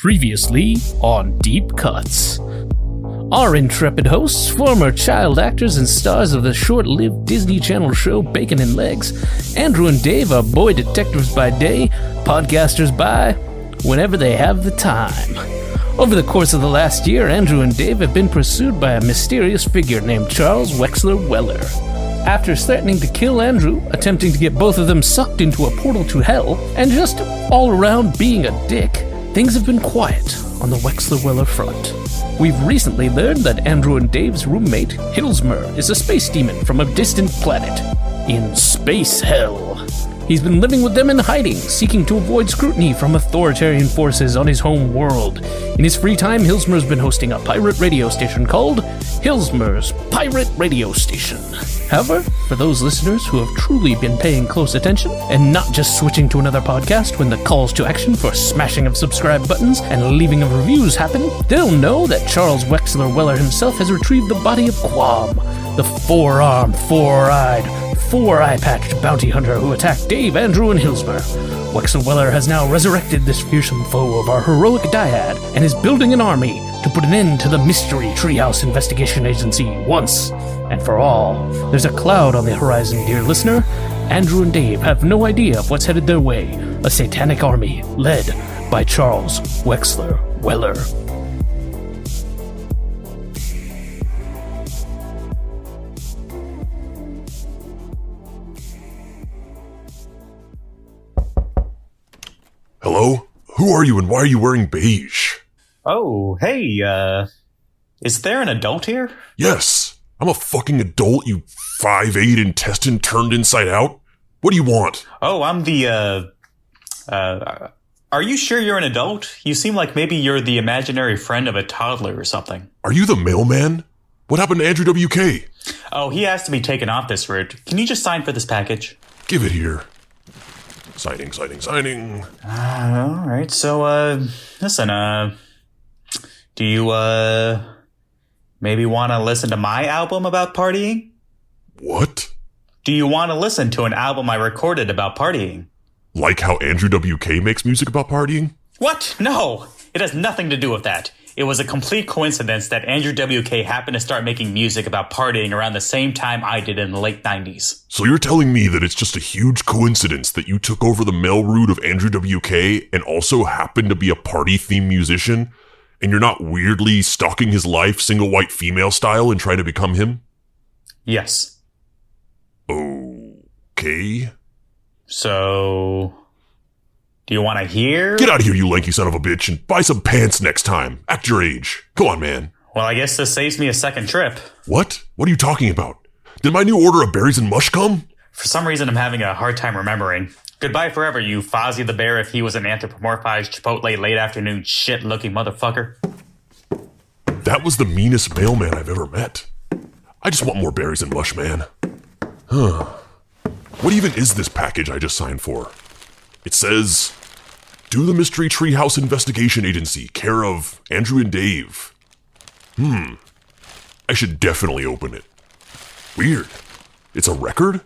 Previously on Deep Cuts. Our intrepid hosts, former child actors and stars of the short-lived Disney Channel show Bacon and Legs, Andrew and Dave are boy detectives by day, podcasters by whenever they have the time. Over the course of the last year, Andrew and Dave have been pursued by a mysterious figure named Charles Wexler Weller. After threatening to kill Andrew, attempting to get both of them sucked into a portal to hell, and just all around being a dick, things have been quiet on the Wexler-Weller front. We've recently learned that Andrew and Dave's roommate, Hilsmer, is a space demon from a distant planet in space hell. He's been living with them in hiding, seeking to avoid scrutiny from authoritarian forces on his home world. In his free time, Hilsmer's been hosting a pirate radio station called Hilsmer's Pirate Radio Station. However, for those listeners who have truly been paying close attention and not just switching to another podcast when the calls to action for smashing of subscribe buttons and leaving of reviews happen, they'll know that Charles Wexler Weller himself has retrieved the body of Quam, the four-armed, four-eyed, four-eye-patched bounty hunter who attacked Dave, Andrew, and Hilsmer. Wexler Weller has now resurrected this fearsome foe of our heroic dyad and is building an army to put an end to the Mystery Treehouse Investigation Agency once and for all. There's a cloud on the horizon, dear listener. Andrew and Dave have no idea of what's headed their way. A satanic army led by Charles Wexler Weller. Hello? Who are you and why are you wearing beige? Oh, hey, is there an adult here? Yes. I'm a fucking adult, you 5'8" intestine turned inside out. What do you want? Oh, I'm the, are you sure you're an adult? You seem like maybe you're the imaginary friend of a toddler or something. Are you the mailman? What happened to Andrew WK? Oh, he has to be taken off this route. Can you just sign for this package? Give it here. Signing. Alright, so, listen, do you, maybe want to listen to my album about partying? What? Do you want to listen to an album I recorded about partying? Like how Andrew WK makes music about partying? What? No! It has nothing to do with that. It was a complete coincidence that Andrew WK happened to start making music about partying around the same time I did in the late 90s. So you're telling me that it's just a huge coincidence that you took over the mail route of Andrew WK and also happened to be a party-themed musician? And you're not weirdly stalking his life single white female style and trying to become him? Yes. Okay. So, do you want to hear? Get out of here, you lanky son of a bitch, and buy some pants next time. Act your age. Come on, man. Well, I guess this saves me a second trip. What? What are you talking about? Did my new order of berries and mush come? For some reason, I'm having a hard time remembering. Goodbye forever, you Fozzie the Bear if he was an anthropomorphized Chipotle late afternoon shit-looking motherfucker. That was the meanest mailman I've ever met. I just want more berries and mush, man. Huh. What even is this package I just signed for? It says, "Do the Mystery Treehouse Investigation Agency, care of Andrew and Dave." I should definitely open it. Weird. It's a record?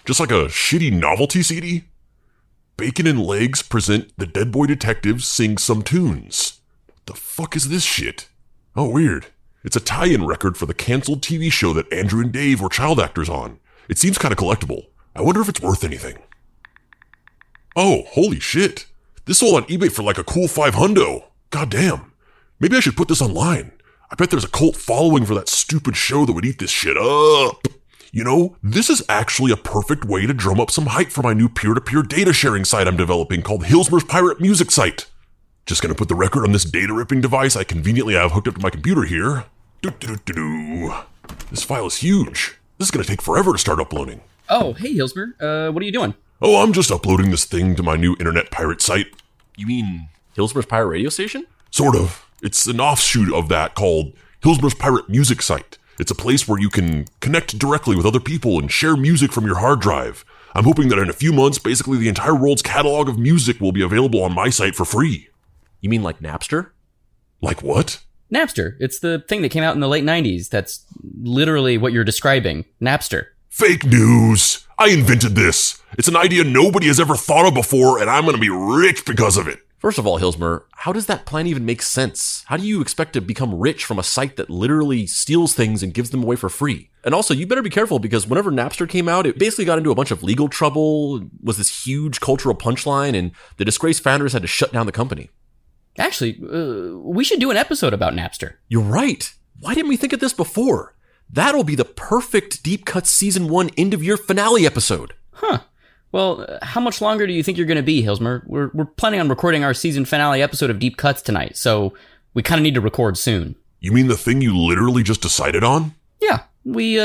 Just like a shitty novelty CD? Bacon and Legs present the Dead Boy Detectives sing some tunes. What the fuck is this shit? Oh, weird. It's a tie-in record for the canceled TV show that Andrew and Dave were child actors on. It seems kind of collectible. I wonder if it's worth anything. Oh, holy shit. This sold on eBay for like a cool $500. Goddamn. Maybe I should put this online. I bet there's a cult following for that stupid show that would eat this shit up. You know, this is actually a perfect way to drum up some hype for my new peer-to-peer data sharing site I'm developing called Hilsmer's Pirate Music Site. Just gonna put the record on this data-ripping device I conveniently have hooked up to my computer here. This file is huge. This is gonna take forever to start uploading. Oh, hey, Hilsmer. What are you doing? Oh, I'm just uploading this thing to my new internet pirate site. You mean Hilsmer's Pirate Radio Station? Sort of. It's an offshoot of that called Hilsmer's Pirate Music Site. It's a place where you can connect directly with other people and share music from your hard drive. I'm hoping that in a few months, basically the entire world's catalog of music will be available on my site for free. You mean like Napster? Like what? Napster. It's the thing that came out in the late 90s. That's literally what you're describing. Napster. Fake news! I invented this. It's an idea nobody has ever thought of before, and I'm gonna be rich because of it. First of all, Hilsmer, how does that plan even make sense? How do you expect to become rich from a site that literally steals things and gives them away for free? And also, you better be careful because whenever Napster came out, it basically got into a bunch of legal trouble, was this huge cultural punchline, and the disgraced founders had to shut down the company. Actually, we should do an episode about Napster. You're right. Why didn't we think of this before? That'll be the perfect Deep Cuts Season 1 end-of-year finale episode. Huh. Well, how much longer do you think you're going to be, Hilsmer? We're planning on recording our season finale episode of Deep Cuts tonight, so we kind of need to record soon. You mean the thing you literally just decided on? Yeah, we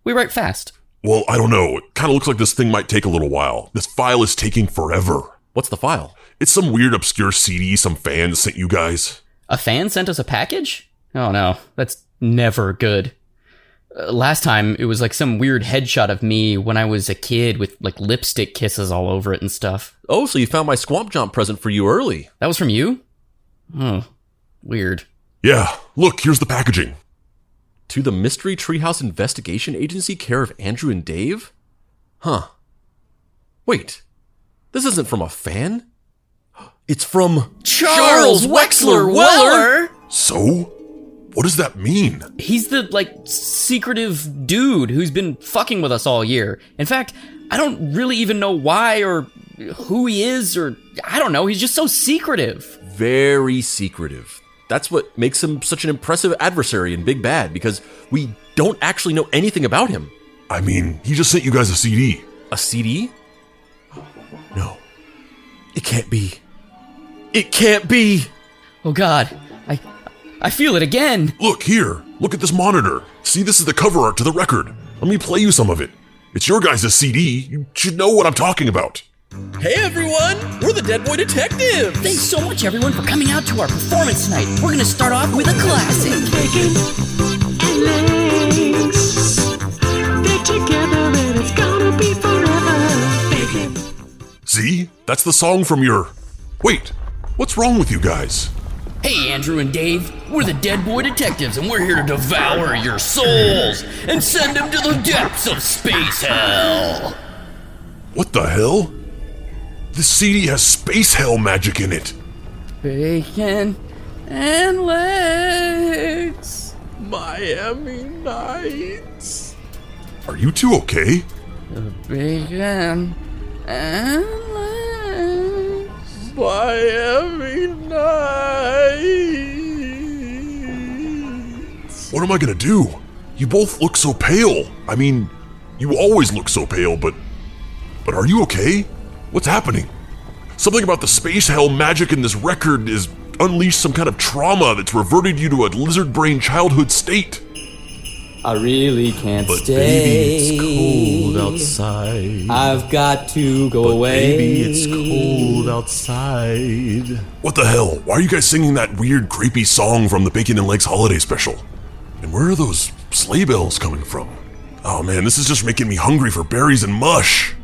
write fast. Well, I don't know. It kind of looks like this thing might take a little while. This file is taking forever. What's the file? It's some weird obscure CD some fans sent you guys. A fan sent us a package? Oh no, that's never good. Last time, it was like some weird headshot of me when I was a kid with like lipstick kisses all over it and stuff. Oh, so you found my Swamp Jump present for you early. That was from you? Oh, weird. Yeah, look, here's the packaging. To the Mystery Treehouse Investigation Agency, care of Andrew and Dave? Huh. Wait, this isn't from a fan? It's from Charles Wexler Weller! So? What does that mean? He's the, secretive dude who's been fucking with us all year. In fact, I don't really even know why or who he is or, I don't know, he's just so secretive. Very secretive. That's what makes him such an impressive adversary in Big Bad, because we don't actually know anything about him. I mean, he just sent you guys a CD. A CD? No. It can't be. It can't be! Oh god, I feel it again! Look, here. Look at this monitor. See, this is the cover art to the record. Let me play you some of it. It's your guys' CD. You should know what I'm talking about. Hey everyone! We're the Dead Boy Detectives! Thanks so much everyone for coming out to our performance tonight. We're gonna start off with a classic. Bacon and legs. They're together and it's gonna be forever. Bacon. See? That's the song from your... Wait, what's wrong with you guys? Hey, Andrew and Dave, we're the Dead Boy Detectives, and we're here to devour your souls and send them to the depths of space hell. What the hell? This CD has space hell magic in it. Bacon and legs. Miami Nights. Are you two okay? Bacon and legs. Miami Nights. What am I gonna do? You both look so pale. I mean, you always look so pale, but are you okay? What's happening? Something about the space hell magic in this record is unleashed some kind of trauma that's reverted you to a lizard brain childhood state. I really can't But stay. baby, it's cold outside. I've got to go But away. baby, it's cold outside. What the hell? Why are you guys singing that weird, creepy song from the Bacon and Legs holiday special? And where are those sleigh bells coming from? Oh man, this is just making me hungry for berries and mush.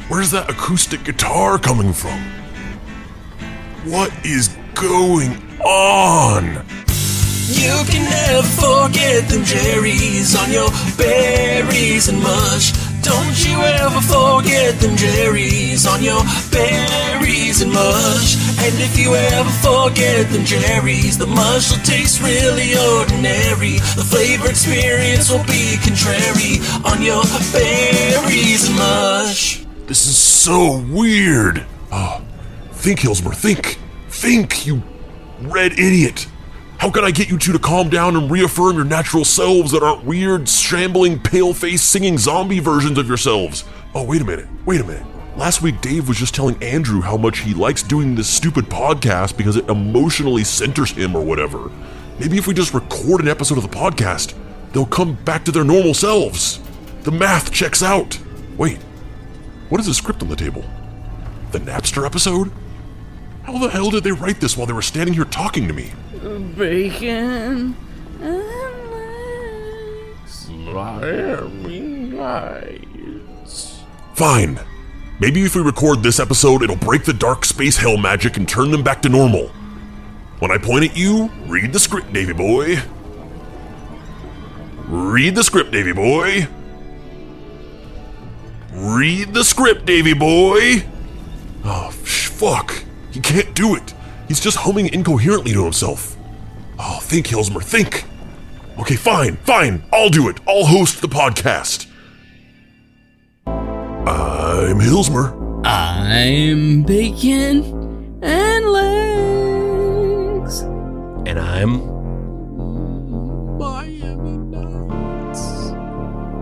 Where's that acoustic guitar coming from? What is going on? You can never forget them Jerry's on your berries and mush. Don't you ever forget them Jerry's on your berries and mush. And if you ever forget them Jerry's, the mush will taste really ordinary. The flavor experience will be contrary on your berries and mush. This is so weird. Oh, think, Hilsmer, think. Think, you red idiot. How can I get you two to calm down and reaffirm your natural selves that aren't weird, shambling, pale-faced, singing zombie versions of yourselves? Oh, wait a minute. Last week, Dave was just telling Andrew how much he likes doing this stupid podcast because it emotionally centers him or whatever. Maybe if we just record an episode of the podcast, they'll come back to their normal selves. The math checks out. Wait, what is the script on the table? The Napster episode? How the hell did they write this while they were standing here talking to me? Bacon and legs. Miami Nights. Fine. Maybe if we record this episode, it'll break the dark space hell magic and turn them back to normal. When I point at you, read the script, Davy boy. Read the script, Davy boy. Read the script, Davy boy! Oh, fuck. He can't do it. He's just humming incoherently to himself. Oh, think, Hilsmer, think. Okay, fine. I'll do it. I'll host the podcast. I'm Hilsmer. I'm Bacon and Legs. And I'm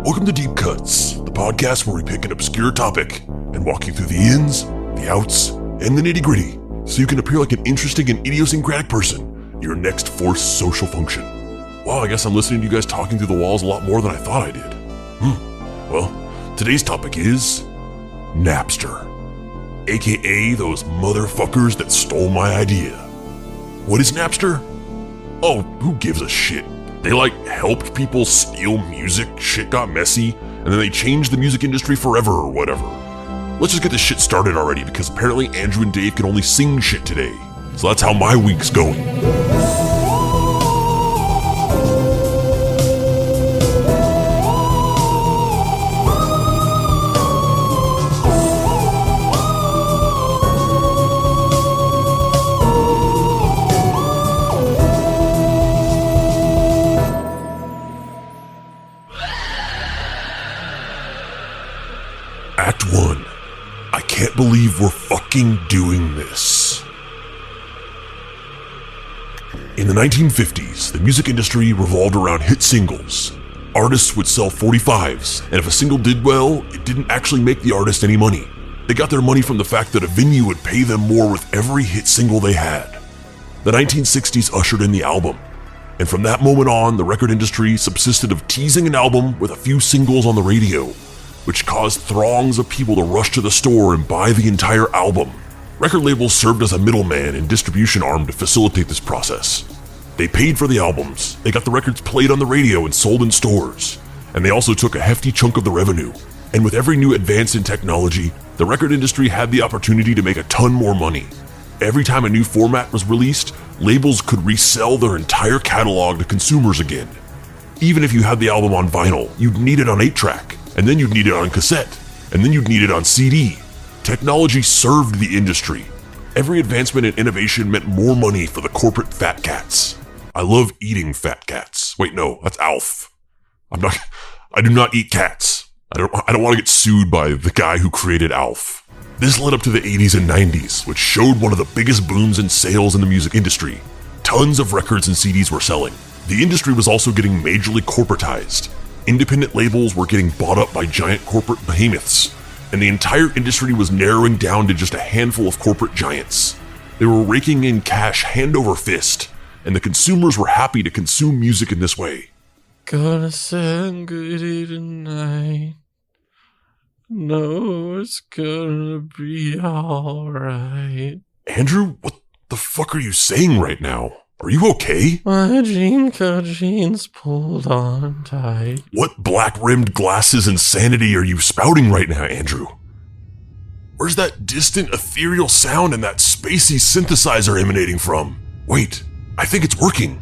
Welcome to Deep Cuts, the podcast where we pick an obscure topic and walk you through the ins, the outs, and the nitty-gritty so you can appear like an interesting and idiosyncratic person in your next forced social function. Wow, I guess I'm listening to you guys talking through the walls a lot more than I thought I did. Well, today's topic is Napster, aka those motherfuckers that stole my idea. What is Napster? Oh, who gives a shit? They helped people steal music, shit got messy, and then they changed the music industry forever or whatever. Let's just get this shit started already because apparently Andrew and Dave can only sing shit today. So that's how my week's going. Act 1. I can't believe we're fucking doing this. In the 1950s, the music industry revolved around hit singles. Artists would sell 45s, and if a single did well, it didn't actually make the artist any money. They got their money from the fact that a venue would pay them more with every hit single they had. The 1960s ushered in the album, and from that moment on, the record industry subsisted of teasing an album with a few singles on the radio, which caused throngs of people to rush to the store and buy the entire album. Record labels served as a middleman and distribution arm to facilitate this process. They paid for the albums, they got the records played on the radio and sold in stores, and they also took a hefty chunk of the revenue. And with every new advance in technology, the record industry had the opportunity to make a ton more money. Every time a new format was released, labels could resell their entire catalog to consumers again. Even if you had the album on vinyl, you'd need it on 8-track. And then you'd need it on cassette, and then you'd need it on CD. Technology served the industry. Every advancement and innovation meant more money for the corporate fat cats. I love eating fat cats. Wait, no, that's Alf. I do not eat cats. I don't want to get sued by the guy who created Alf. This led up to the 80s and 90s, which showed one of the biggest booms in sales in the music industry. Tons of records and CDs were selling. The industry was also getting majorly corporatized. Independent labels were getting bought up by giant corporate behemoths, and the entire industry was narrowing down to just a handful of corporate giants. They were raking in cash hand over fist, and the consumers were happy to consume music in this way. gonna say goodie tonight. No, it's gonna be alright. Andrew, what the fuck are you saying right now? Are you okay? My jeans pulled on tight. What black-rimmed glasses insanity are you spouting right now, Andrew? Where's that distant ethereal sound and that spacey synthesizer emanating from? Wait, I think it's working.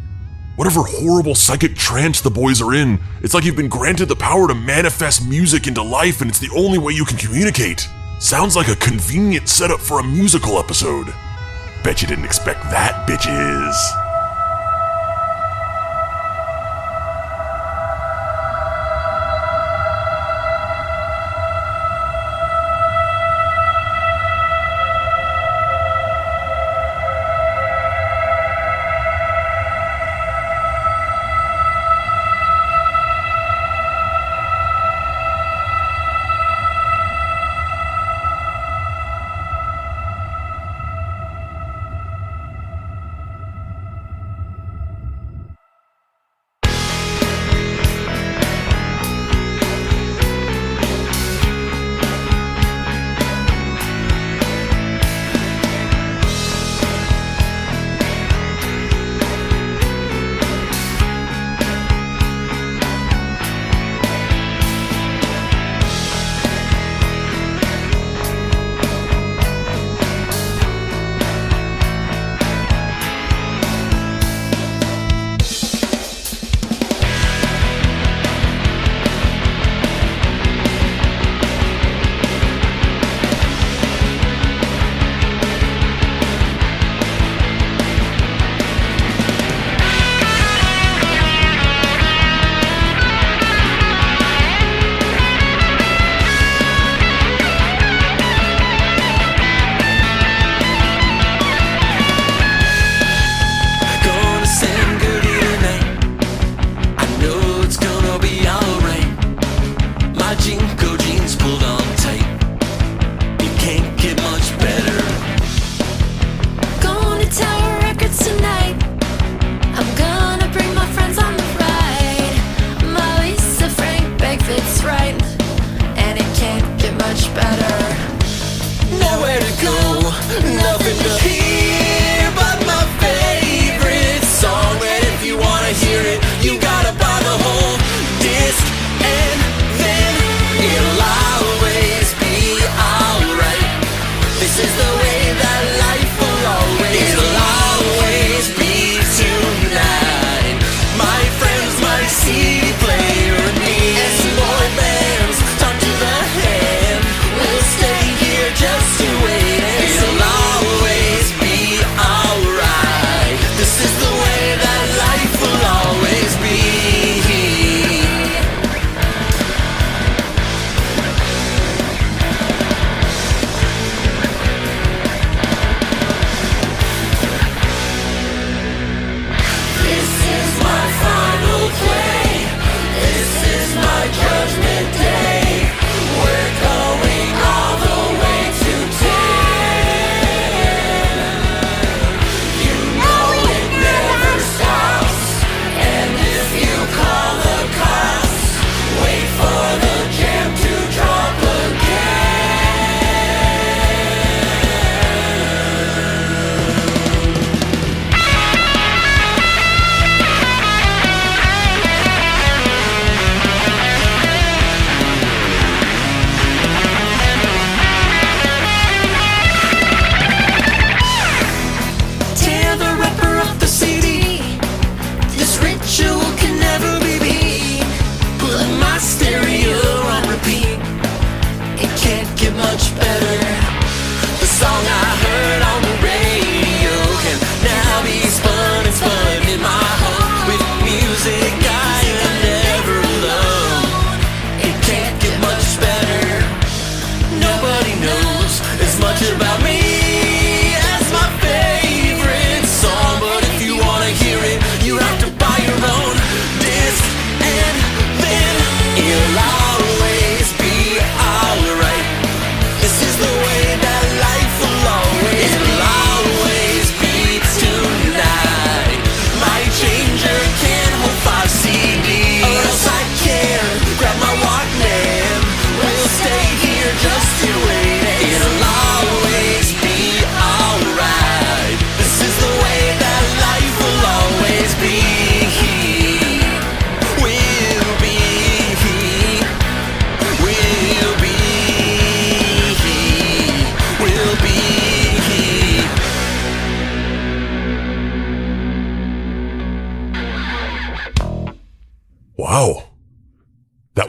Whatever horrible psychic trance the boys are in, it's like you've been granted the power to manifest music into life and it's the only way you can communicate. Sounds like a convenient setup for a musical episode. Bet you didn't expect that, bitches.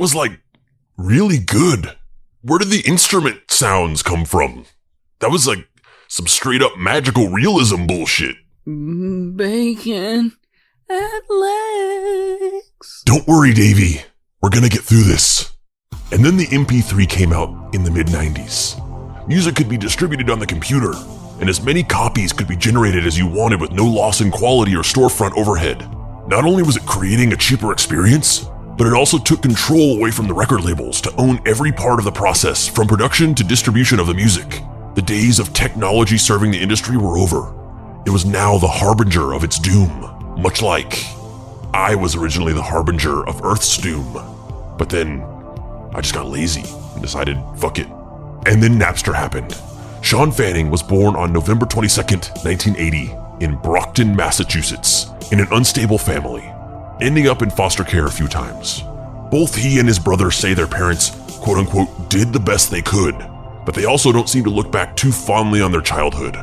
was like really good. Where did the instrument sounds come from? That was like some straight up magical realism bullshit. Bacon and legs. Don't worry, Davey. We're gonna get through this. And then the MP3 came out in the mid-90s. Music could be distributed on the computer, and as many copies could be generated as you wanted with no loss in quality or storefront overhead. Not only was it creating a cheaper experience, but it also took control away from the record labels to own every part of the process, from production to distribution of the music. The days of technology serving the industry were over. It was now the harbinger of its doom, much like I was originally the harbinger of Earth's doom. But then I just got lazy and decided, fuck it. And then Napster happened. Sean Fanning was born on November 22nd, 1980, in Brockton, Massachusetts, in an unstable family, ending up in foster care a few times. Both he and his brother say their parents, quote unquote, did the best they could, but they also don't seem to look back too fondly on their childhood.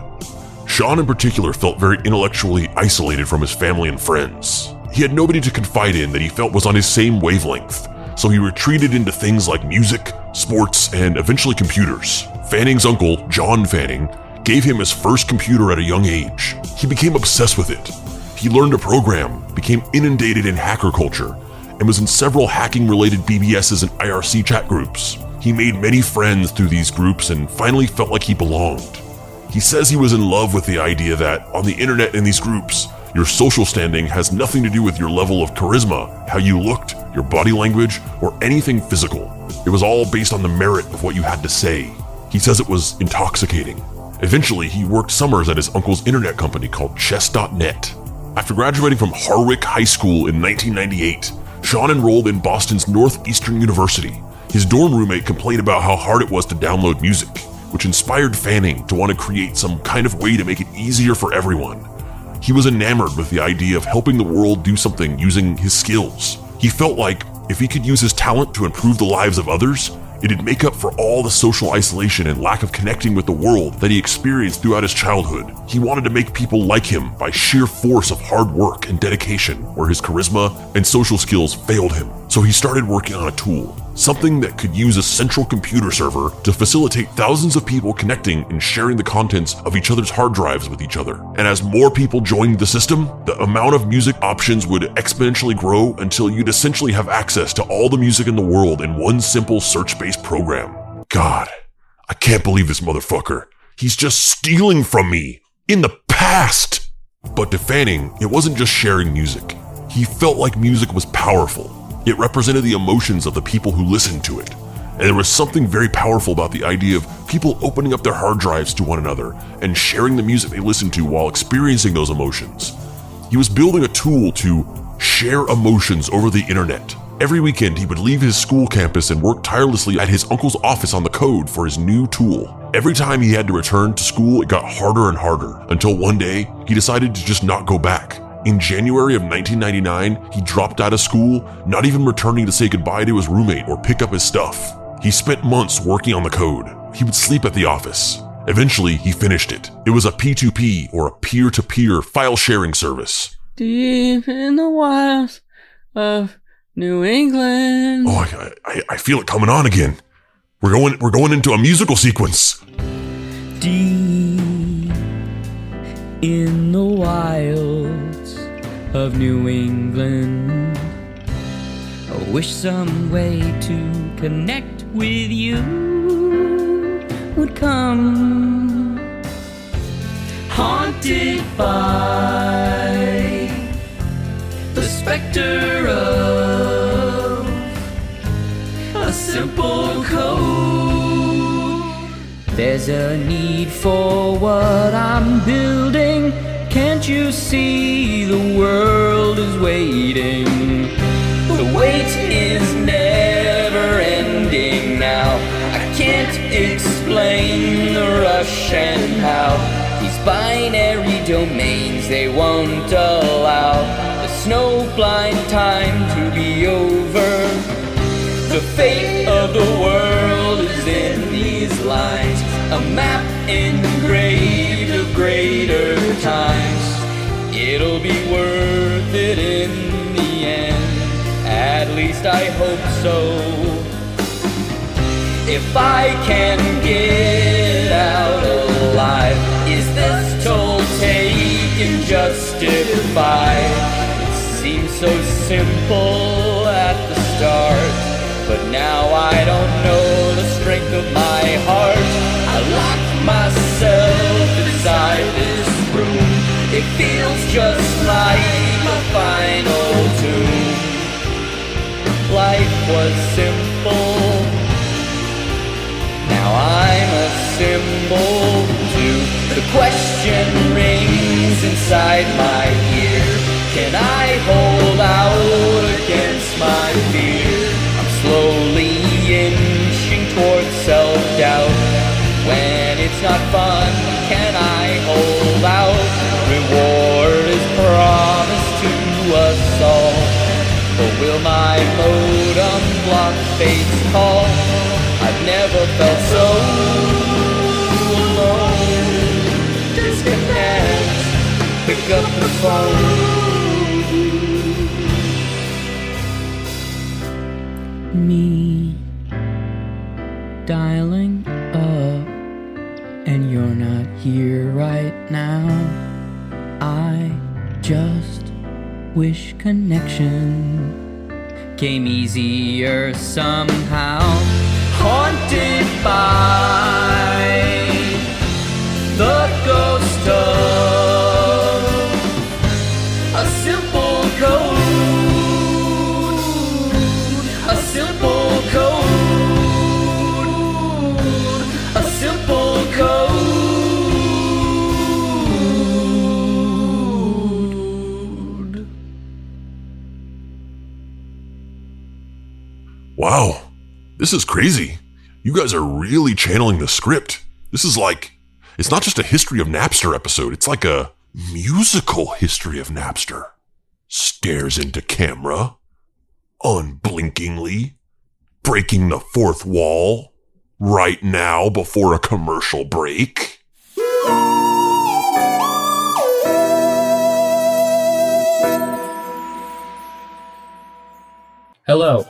Sean in particular felt very intellectually isolated from his family and friends. He had nobody to confide in that he felt was on his same wavelength, so he retreated into things like music, sports, and eventually computers. Fanning's uncle, John Fanning, gave him his first computer at a young age. He became obsessed with it. He learned to program, became inundated in hacker culture, and was in several hacking-related BBSs and IRC chat groups. He made many friends through these groups and finally felt like he belonged. He says he was in love with the idea that, on the internet and these groups, your social standing has nothing to do with your level of charisma, how you looked, your body language, or anything physical. It was all based on the merit of what you had to say. He says it was intoxicating. Eventually, he worked summers at his uncle's internet company called Chess.net. After graduating from Harwick High School in 1998, Sean enrolled in Boston's Northeastern University. His dorm roommate complained about how hard it was to download music, which inspired Fanning to want to create some kind of way to make it easier for everyone. He was enamored with the idea of helping the world do something using his skills. He felt like if he could use his talent to improve the lives of others, it'd make up for all the social isolation and lack of connecting with the world that he experienced throughout his childhood. He wanted to make people like him by sheer force of hard work and dedication, where his charisma and social skills failed him. So he started working on a tool, something that could use a central computer server to facilitate thousands of people connecting and sharing the contents of each other's hard drives with each other. And as more people joined the system, the amount of music options would exponentially grow until you'd essentially have access to all the music in the world in one simple search-based program. God, I can't believe this motherfucker. He's just stealing from me in the past. But to Fanning, it wasn't just sharing music. He felt like music was powerful. It represented the emotions of the people who listened to it. And there was something very powerful about the idea of people opening up their hard drives to one another and sharing the music they listened to while experiencing those emotions. He was building a tool to share emotions over the internet. Every weekend, he would leave his school campus and work tirelessly at his uncle's office on the code for his new tool. Every time he had to return to school, it got harder and harder, until one day, he decided to just not go back. In January of 1999, he dropped out of school, not even returning to say goodbye to his roommate or pick up his stuff. He spent months working on the code. He would sleep at the office. Eventually, he finished it. It was a P2P, or a peer-to-peer file sharing service. Deep in the wilds of New England. Oh, I feel it coming on again. We're going into a musical sequence. Deep in the wilds of New England, I wish some way to connect with you would come. Haunted by the specter of a simple code. There's a need for what I'm building. Can't you see the world is waiting? The wait is never ending now. I can't explain the rush and how these binary domains, they won't allow the snow-blind time to be over. The fate of the world is in these lines, a map engraved of greater times. It'll be worth it in the end, at least I hope so. If I can get out alive, is this toll taken justified? It seemed so simple at the start, but now I don't know the strength of my heart. I lock myself inside this room. It feels just like a final tune. Life was simple. Now I'm a symbol too. The question rings inside my ear. Can I hold out against my fear? I'm slowly inching towards self-doubt. When it's not fun, can I hold out? Reward is promised to us all. But will my modem block fate's call? I've never felt so alone. Disconnect, pick up the phone. Me dialing up, and you're not here right now. I just wish connection came easier somehow. Haunted by the ghost of a simple code, a simple code, a simple code. Wow, this is crazy. You guys are really channeling the script. This is like, it's not just a history of Napster episode, it's like a musical history of Napster. Stares into camera, unblinkingly, breaking the fourth wall, right now before a commercial break. Hello.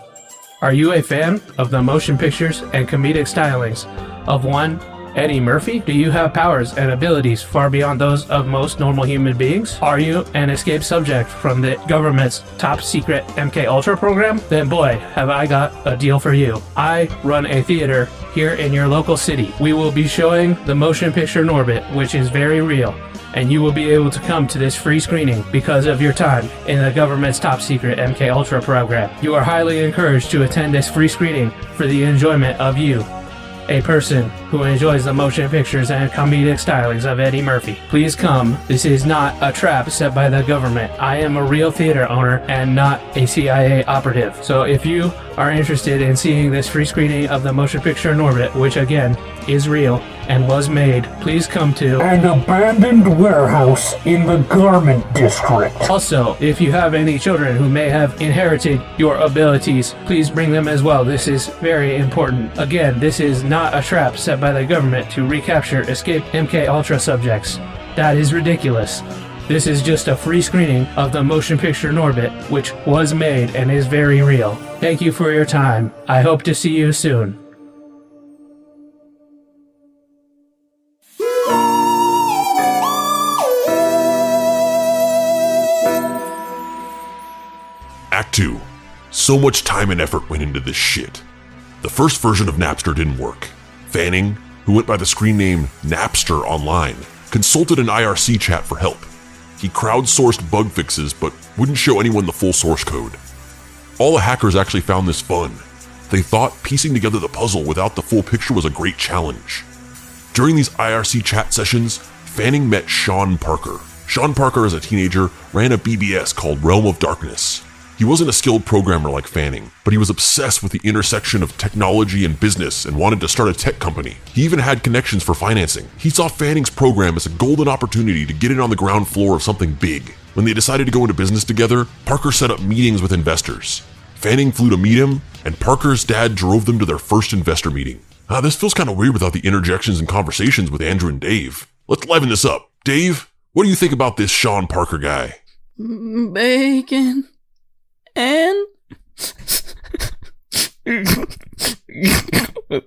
Are you a fan of the motion pictures and comedic stylings of one Eddie Murphy? Do you have powers and abilities far beyond those of most normal human beings? Are you an escaped subject from the government's top secret MK Ultra program? Then boy, have I got a deal for you. I run a theater here in your local city. We will be showing the motion picture Norbit, which is very real. And you will be able to come to this free screening because of your time in the government's top secret MK Ultra program. You are highly encouraged to attend this free screening for the enjoyment of you, a person who enjoys the motion pictures and comedic stylings of Eddie Murphy. Please come. This is not a trap set by the government. I am a real theater owner and not a CIA operative. So if you are interested in seeing this free screening of the motion picture Norbit, which again is real and was made, please come to an abandoned warehouse in the garment district. Also, if you have any children who may have inherited your abilities, please bring them as well. This is very important. Again, this is not a trap set by the government to recapture escaped MK Ultra subjects. That is ridiculous. This is just a free screening of the motion picture Norbit, which was made and is very real. Thank you for your time. I hope to see you soon. Act 2. So much time and effort went into this shit. The first version of Napster didn't work. Fanning, who went by the screen name Napster online, consulted an IRC chat for help. He crowdsourced bug fixes but wouldn't show anyone the full source code. All the hackers actually found this fun. They thought piecing together the puzzle without the full picture was a great challenge. During these IRC chat sessions, Fanning met Sean Parker. Sean Parker, as a teenager, ran a BBS called Realm of Darkness. He wasn't a skilled programmer like Fanning, but he was obsessed with the intersection of technology and business and wanted to start a tech company. He even had connections for financing. He saw Fanning's program as a golden opportunity to get in on the ground floor of something big. When they decided to go into business together, Parker set up meetings with investors. Fanning flew to meet him, and Parker's dad drove them to their first investor meeting. This feels kind of weird without the interjections and conversations with Andrew and Dave. Let's liven this up. Dave, what do you think about this Sean Parker guy? Bacon and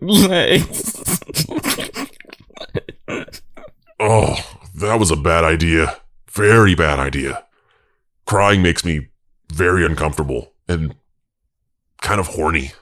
Legs. Oh, that was a bad idea. Very bad idea. Crying makes me very uncomfortable and kind of horny.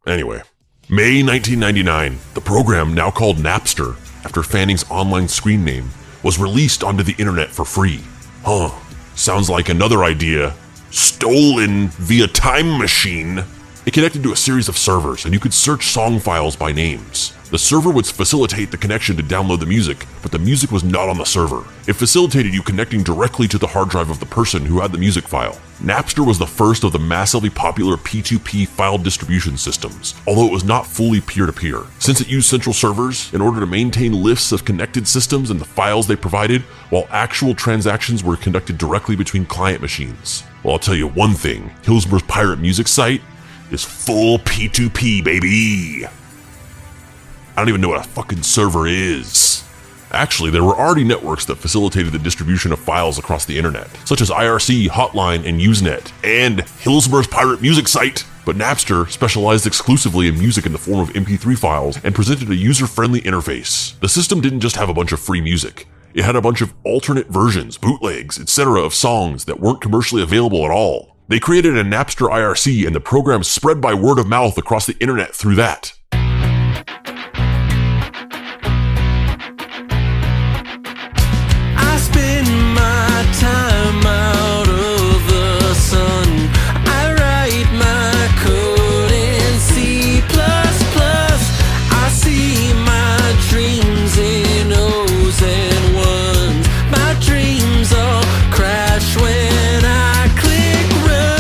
Anyway, May 1999, the program, now called Napster, after Fanning's online screen name, was released onto the internet for free. Huh, sounds like another idea stolen via time machine. It connected to a series of servers, and you could search song files by names. The server would facilitate the connection to download the music, but the music was not on the server. It facilitated you connecting directly to the hard drive of the person who had the music file. Napster was the first of the massively popular P2P file distribution systems, although it was not fully peer-to-peer. Since it used central servers in order to maintain lists of connected systems and the files they provided, while actual transactions were conducted directly between client machines. Well, I'll tell you one thing, Hillsborough's pirate music site is full P2P, baby. I don't even know what a fucking server is. Actually, there were already networks that facilitated the distribution of files across the internet, such as IRC, Hotline, and Usenet, and Hillsborough's pirate music site. But Napster specialized exclusively in music in the form of MP3 files and presented a user-friendly interface. The system didn't just have a bunch of free music. It had a bunch of alternate versions, bootlegs, etc. of songs that weren't commercially available at all. They created a Napster IRC, and the program spread by word of mouth across the internet through that. I spend my time out of the sun. I write my code in C++. I see my dreams in O's and ones. My dreams all crash when I click run.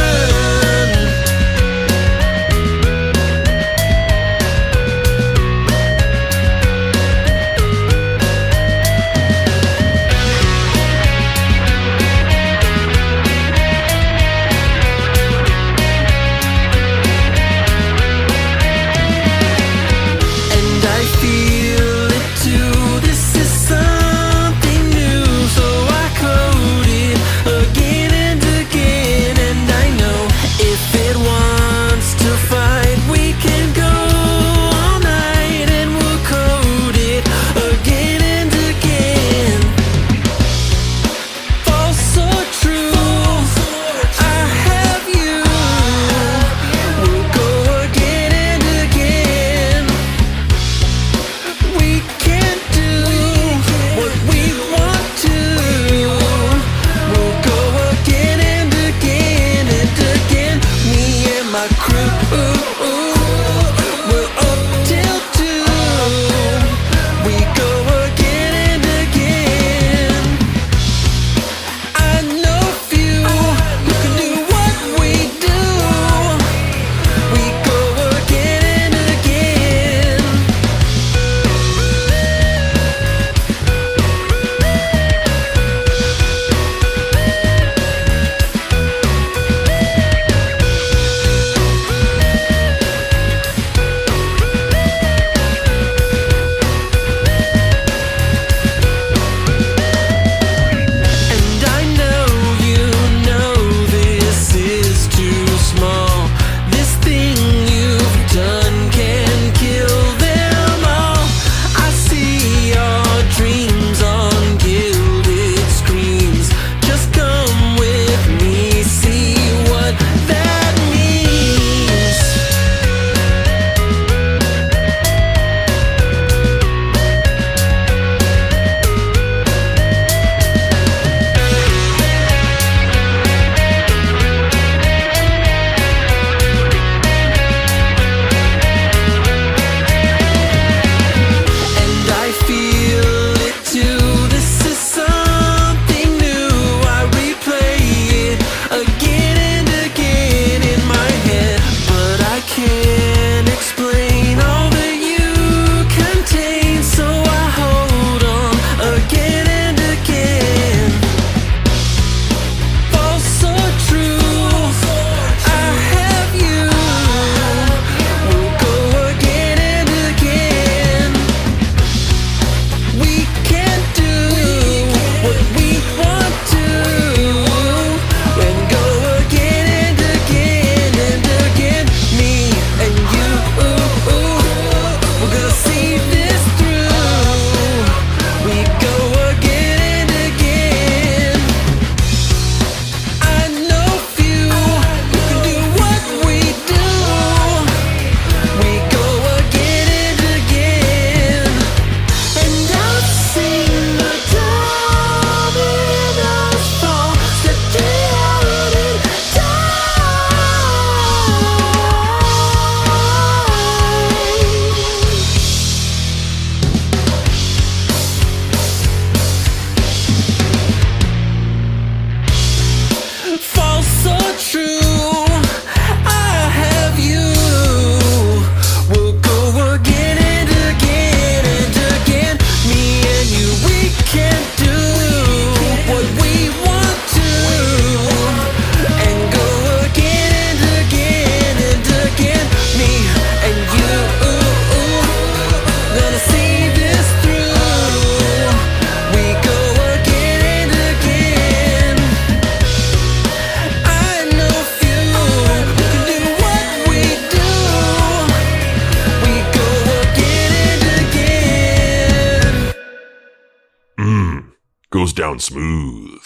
goes down smooth.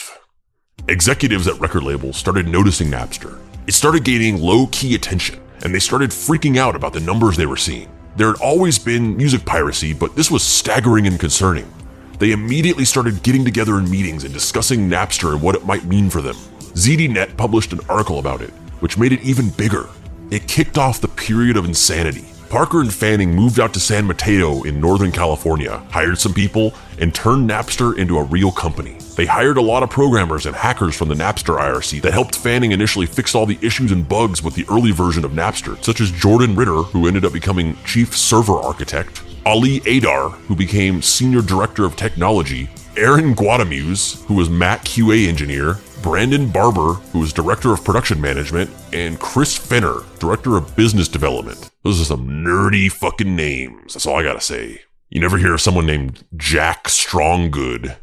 Executives at record labels started noticing Napster. It started gaining low-key attention, and they started freaking out about the numbers they were seeing. There had always been music piracy, but this was staggering and concerning. They immediately started getting together in meetings and discussing Napster and what it might mean for them. ZDNet published an article about it, which made it even bigger. It kicked off the period of insanity. Parker and Fanning moved out to San Mateo in Northern California, hired some people, and turned Napster into a real company. They hired a lot of programmers and hackers from the Napster IRC that helped Fanning initially fix all the issues and bugs with the early version of Napster, such as Jordan Ritter, who ended up becoming chief server architect, Ali Adar, who became senior director of technology, Aaron Guadamuse, who was Mac QA engineer, Brandon Barber, who was director of production management, and Chris Fenner, director of business development. Those are some nerdy fucking names. That's all I gotta say. You never hear of someone named Jack Stronggood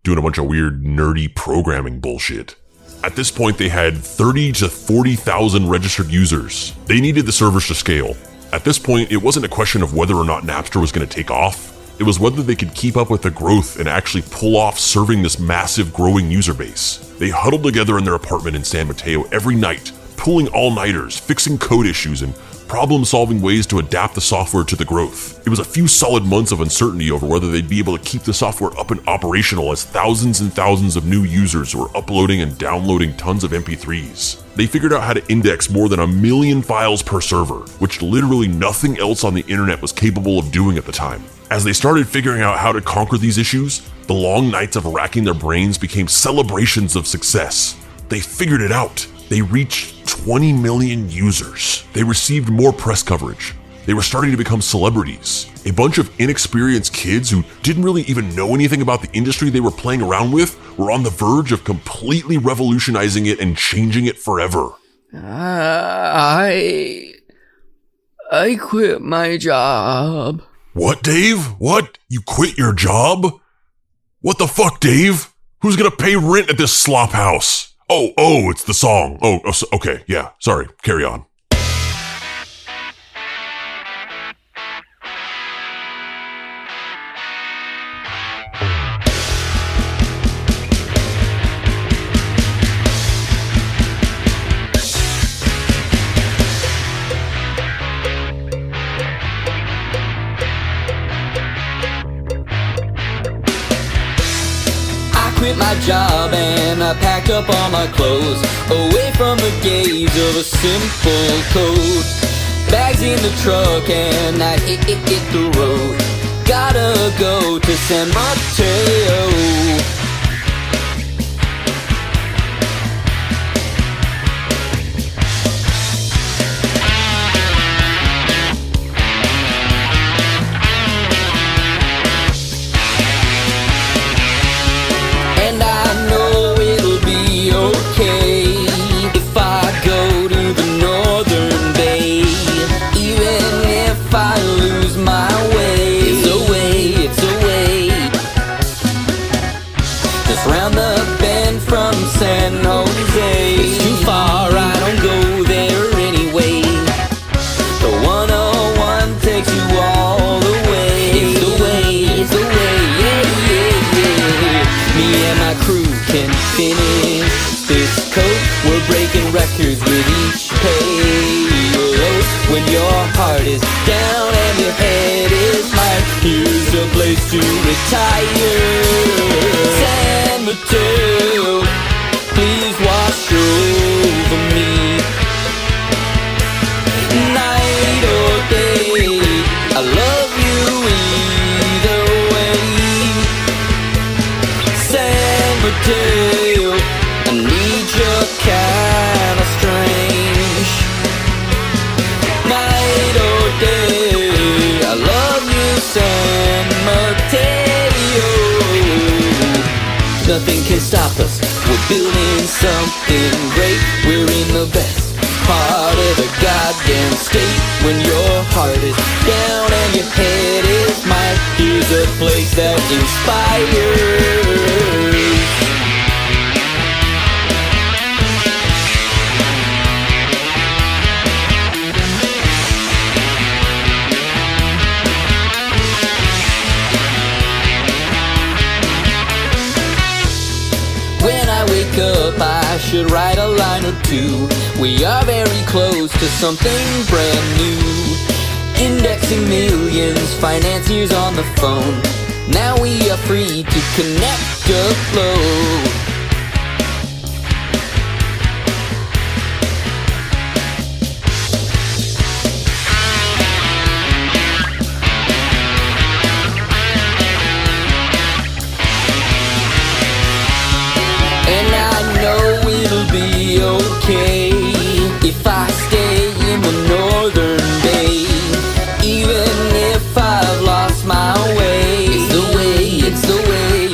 doing a bunch of weird nerdy programming bullshit. At this point, they had 30 to 40,000 registered users. They needed the servers to scale. At this point, it wasn't a question of whether or not Napster was going to take off. It was whether they could keep up with the growth and actually pull off serving this massive growing user base. They huddled together in their apartment in San Mateo every night, pulling all-nighters, fixing code issues, and problem-solving ways to adapt the software to the growth. It was a few solid months of uncertainty over whether they'd be able to keep the software up and operational as thousands and thousands of new users were uploading and downloading tons of MP3s. They figured out how to index more than 1 million files per server, which literally nothing else on the internet was capable of doing at the time. As they started figuring out how to conquer these issues, the long nights of racking their brains became celebrations of success. They figured it out. They reached 20 million users. They received more press coverage. They were starting to become celebrities. A bunch of inexperienced kids who didn't really even know anything about the industry they were playing around with were on the verge of completely revolutionizing it and changing it forever. I quit my job. What, Dave? What? You quit your job? What the fuck, Dave? Who's gonna pay rent at this slop house? Oh, it's the song. Okay, yeah, sorry, carry on. Quit my job and I packed up all my clothes, away from the gaze of a simple code. Bags in the truck and I hit the road. Gotta go to San Mateo. San Jose. It's too far, I don't go there anyway. The 101 takes you all the way. It's the way, yeah. Me and my crew can finish this coat. We're breaking records with each payload. When your heart is down and your head is light, here's a place to retire. San Mateo, please wash over me. Night or day, I love you either way. San Mateo, I need you kinda strange. Night or day, I love you, San Mateo. Nothing can stop us, we're building something great. We're in the best part of the goddamn state. When your heart is down and your head is mild, here's a place that inspires. wake up, I should write a line or two. We are very close to something brand new. Indexing millions, financiers on the phone. Now we are free to connect a flow. Okay, if I stay in the northern bay, even if I've lost my way. It's the way, it's the way.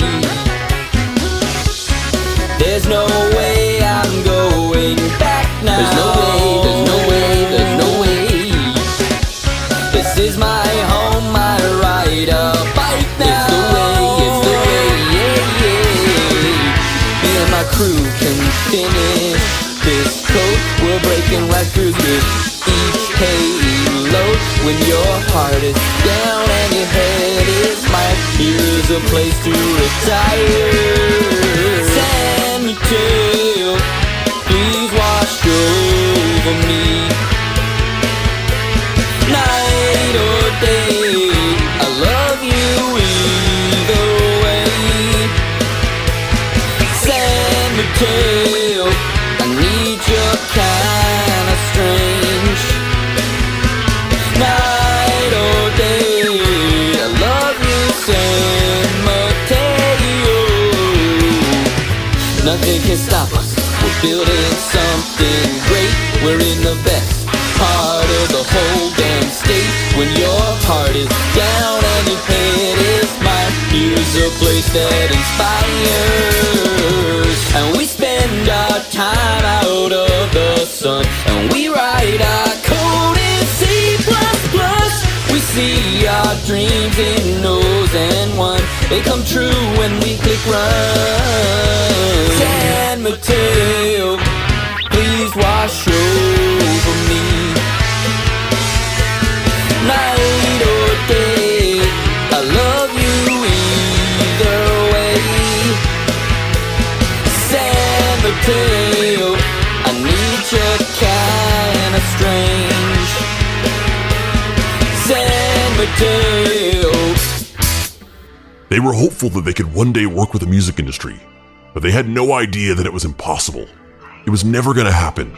There's no way I'm going back now. There's no way, there's no way, there's no way. This is my home, I ride a bike now. It's the way, it's the way, yeah, yeah. Me and my crew can finish this coat. We're breaking records with each payload. When your heart is down and your head is mired, here's a place to retire. Send me tail, please wash over me. Night or day, I love you either way. Send me tail, you're kinda strange. Night or day, I love you, San Mateo. Nothing can stop us, we're building something great. We're in the best part of the whole damn state. When your heart is down and your head is mine, here's a place that inspires. And we spend our time out of the sun, and we write our code in C++. We see our dreams in O's and ones. They come true when we click run. San Mateo, please wash over me. Night or day, I love you either way. San Mateo, I need you kinda strange. San Mateo. They were hopeful that they could one day work with the music industry, but they had no idea that it was impossible. It was never going to happen.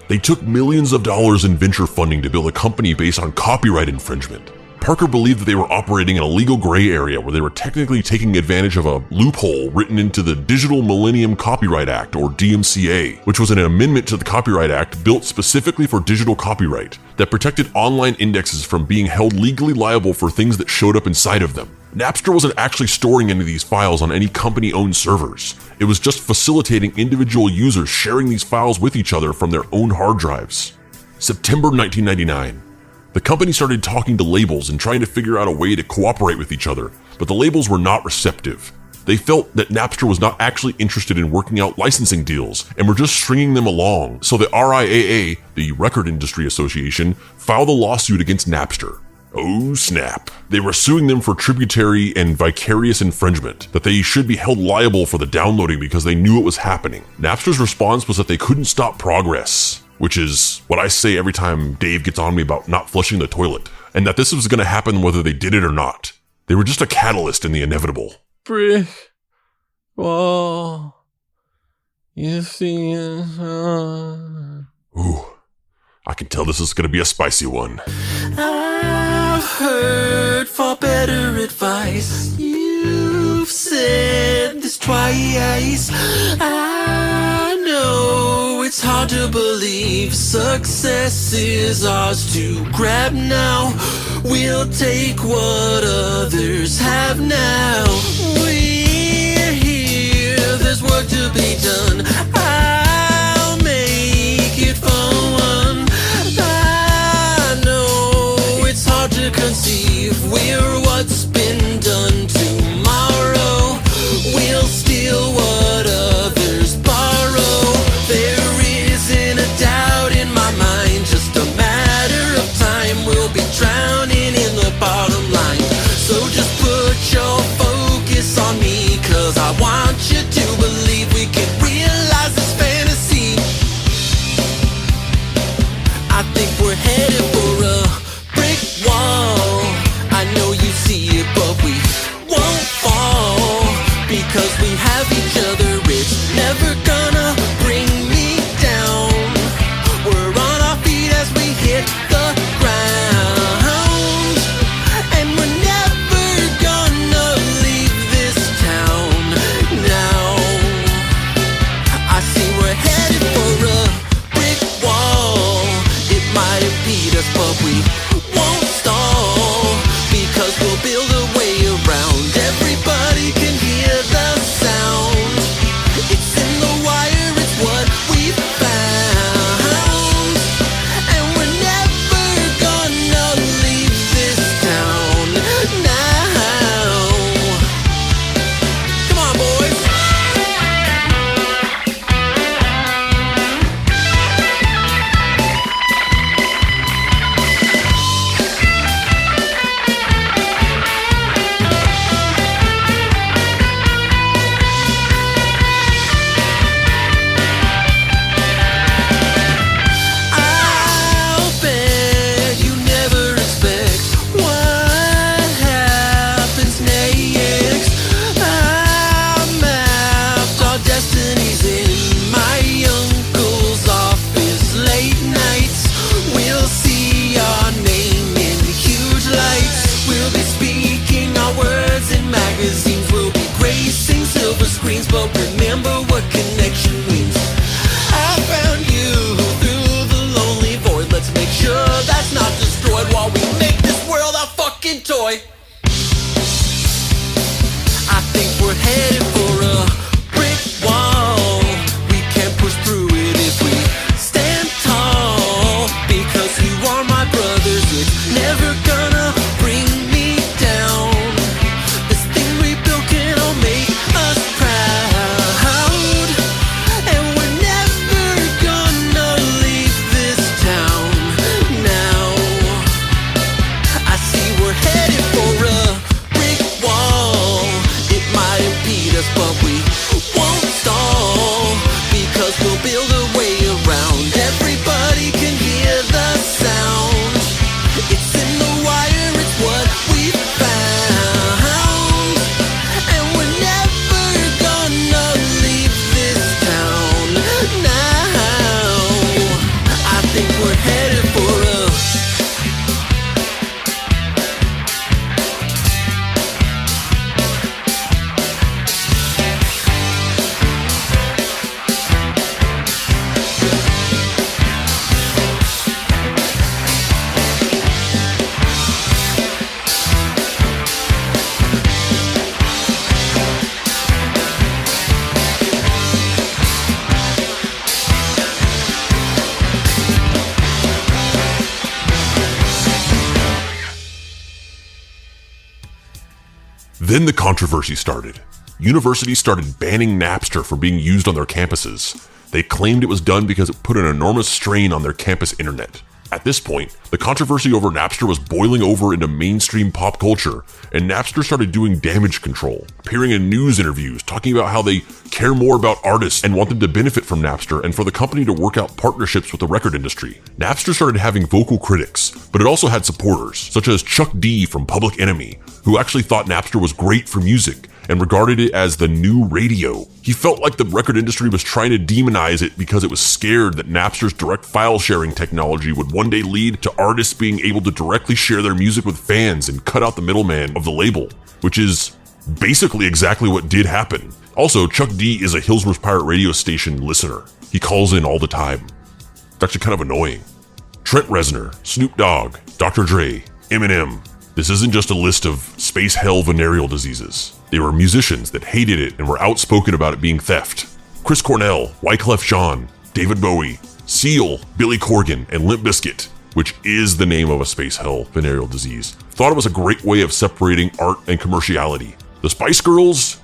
They took millions of dollars in venture funding to build a company based on copyright infringement. Parker believed that they were operating in a legal gray area where they were technically taking advantage of a loophole written into the Digital Millennium Copyright Act, or DMCA, which was an amendment to the Copyright Act built specifically for digital copyright that protected online indexes from being held legally liable for things that showed up inside of them. Napster wasn't actually storing any of these files on any company-owned servers. It was just facilitating individual users sharing these files with each other from their own hard drives. September 1999. The company started talking to labels and trying to figure out a way to cooperate with each other, but the labels were not receptive. They felt that Napster was not actually interested in working out licensing deals and were just stringing them along, so the RIAA, the Record Industry Association, filed a lawsuit against Napster. Oh snap. They were suing them for tributary and vicarious infringement, that they should be held liable for the downloading because they knew it was happening. Napster's response was that they couldn't stop progress, which is what I say every time Dave gets on me about not flushing the toilet, and that this was going to happen whether they did it or not. They were just a catalyst in the inevitable. Brick wall, you see it. Ooh, I can tell this is going to be a spicy one. I've heard for better advice. You've said this twice. I know it's hard to believe success is ours to grab now. We'll take what others have now. We're here, there's work to be done. I'll make it fun. I know it's hard to conceive we're what's been done. Tomorrow we'll steal what others borrow. There isn't a doubt in my mind, just a matter of time. We'll be drowning in the bottom line. So just put your focus on me have each other. It's never gonna bring me down. We're on our feet as we hit the ground, and we're never gonna leave this town now. I see we're headed for a brick wall. It might impede us, but we won't stall, because we'll build a way around. Everybody can hear the sound. It's in the wire, it's what we found, and we're never gonna leave this town now. Come on, boys. I'll bet you never expect what happens next. I mapped our destinies in my uncle's office. Late nights, we'll see our name in huge lights. We'll be speaking our words in magazines. We'll be gracing silver screens, but remember what connection means. I found you through the lonely void. Let's make sure that's not destroyed while we make this world our fucking toy. I think we're headed for a brick wall. We can push through it if we stand tall, because you are my brothers. It's never gonna bring me down. This thing we built can all make us proud, and we're never gonna leave this town now. I see we're headed for a brick wall. It might impede us, but we won't stall, because we'll build a way around. Everybody can hear the sound. It's in the wire, it's what we found, and we're never gonna leave this town now. I think we're headed for a Then the controversy started. Universities started banning Napster from being used on their campuses. They claimed it was done because it put an enormous strain on their campus internet. At this point, the controversy over Napster was boiling over into mainstream pop culture, and Napster started doing damage control, appearing in news interviews, talking about how they care more about artists and want them to benefit from Napster and for the company to work out partnerships with the record industry. Napster started having vocal critics, but it also had supporters, such as Chuck D from Public Enemy, who actually thought Napster was great for music and regarded it as the new radio. He felt like the record industry was trying to demonize it because it was scared that Napster's direct file sharing technology would one day lead to artists being able to directly share their music with fans and cut out the middleman of the label, which is basically exactly what did happen. Also, Chuck D is a Hillsborough Pirate radio station listener. He calls in all the time. It's actually kind of annoying. Trent Reznor, Snoop Dogg, Dr. Dre, Eminem. This isn't just a list of space hell venereal diseases. They were musicians that hated it and were outspoken about it being theft. Chris Cornell, Wyclef Jean, David Bowie, Seal, Billy Corgan, and Limp Bizkit, which is the name of a space hell venereal disease, thought it was a great way of separating art and commerciality. The Spice Girls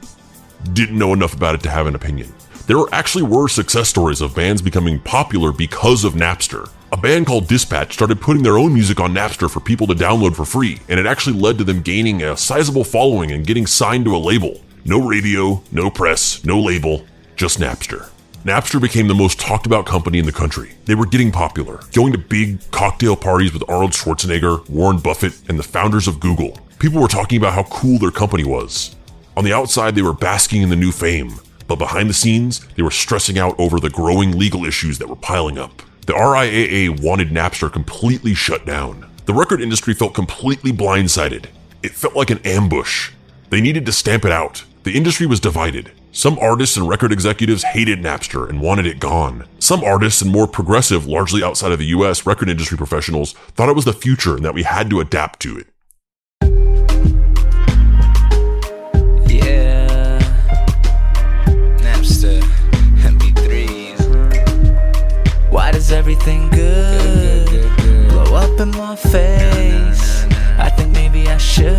didn't know enough about it to have an opinion. There actually were success stories of bands becoming popular because of Napster. A band called Dispatch started putting their own music on Napster for people to download for free, and it actually led to them gaining a sizable following and getting signed to a label. No radio, no press, no label, just Napster. Napster became the most talked about company in the country. They were getting popular, going to big cocktail parties with Arnold Schwarzenegger, Warren Buffett, and the founders of Google. People were talking about how cool their company was. On the outside, they were basking in the new fame, but behind the scenes, they were stressing out over the growing legal issues that were piling up. The RIAA wanted Napster completely shut down. The record industry felt completely blindsided. It felt like an ambush. They needed to stamp it out. The industry was divided. Some artists and record executives hated Napster and wanted it gone. Some artists and more progressive, largely outside of the US, record industry professionals thought it was the future and that we had to adapt to it. Yeah, Napster, MP3s. Why does everything good blow up in my face? I think maybe I should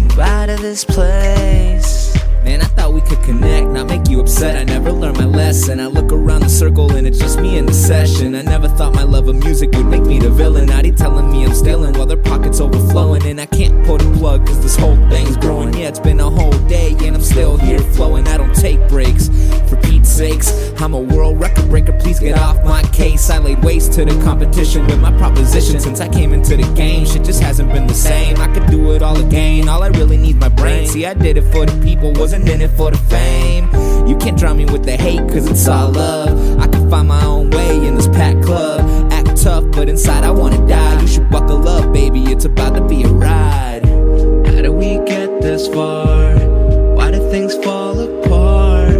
move out of this place. Man, I thought we could connect, not make you upset. I never learned my lesson. I look around the circle and it's just me in the session. I never thought my love of music would make me the villain. Now they telling me I'm stealing while their pockets overflowing. And I can't pull the plug cause this whole thing's growing. Yeah, it's been a whole day and I'm still here flowing. I don't take breaks, for Pete's sakes. I'm a world record breaker, please get off my case. I laid waste to the competition with my proposition. Since I came into the game, shit just hasn't been the same. I could do it all again, all I really need my brain. See, I did it for the people, wasn't in it for the fame. You can't drown me with the hate cause it's all love. I can find my own way in this packed club. Act tough but inside I wanna die. You should buckle up baby, it's about to be a ride. How do we get this far? Why do things fall apart?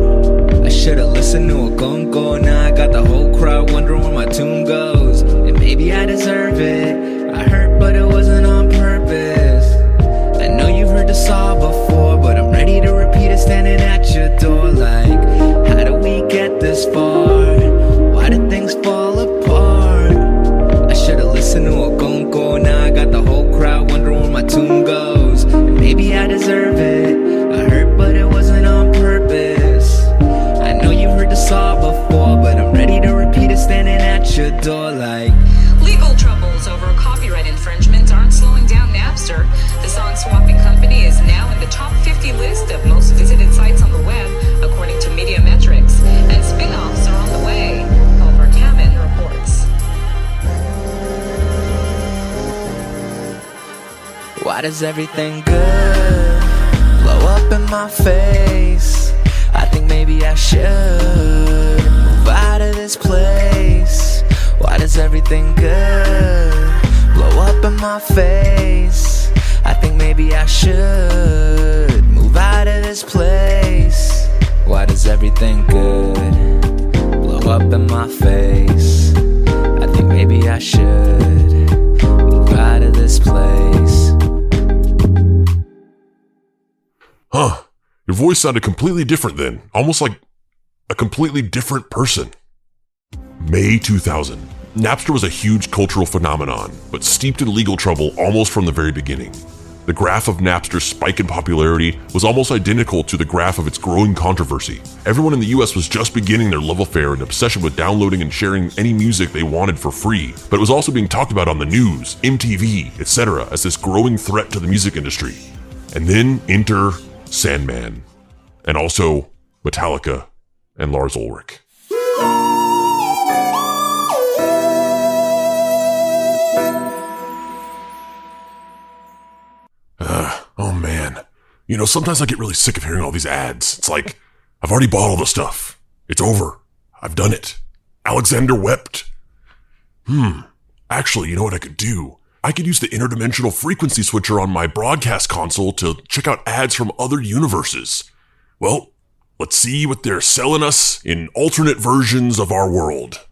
I should've listened to a gongo. Now I got the whole crowd wondering where my tune goes. And maybe I deserve it. I hurt but it wasn't on purpose. I know you've heard this all before, but I'm ready to repeat it standing at your door. Like, how do we get this far? Why did things fall apart? I should've listened to a gongo. Now I got the whole crowd wondering where my tune goes. And maybe I deserve it. I hurt but it wasn't on purpose. I know you've heard this all before, but I'm ready to repeat it standing at your door. Like, legal troubles over copyright infringement aren't slowing down Napster. The song swapping company is now in the top 50 list of most visited sites on the web, according to Media Metrics, and spin-offs are on the way. Oliver Gammon reports. why does everything good blow up in my face? I think maybe I should move out of this place. Why does everything good blow up in my face? I think maybe I should move out of this place. Why does everything good blow up in my face? I think maybe I should move out of this place. Huh. Your voice sounded completely different then. Almost like a completely different person. May 2000. Napster was a huge cultural phenomenon, but steeped in legal trouble almost from the very beginning. The graph of Napster's spike in popularity was almost identical to the graph of its growing controversy. Everyone in the US was just beginning their love affair and obsession with downloading and sharing any music they wanted for free, but it was also being talked about on the news, MTV, etc. as this growing threat to the music industry. And then enter Sandman, and also Metallica and Lars Ulrich. Oh man. You know, sometimes I get really sick of hearing all these ads. It's like, I've already bought all the stuff. It's over. I've done it. Alexander wept. Actually, you know what I could do? I could use the interdimensional frequency switcher on my broadcast console to check out ads from other universes. Well, let's see what they're selling us in alternate versions of our world.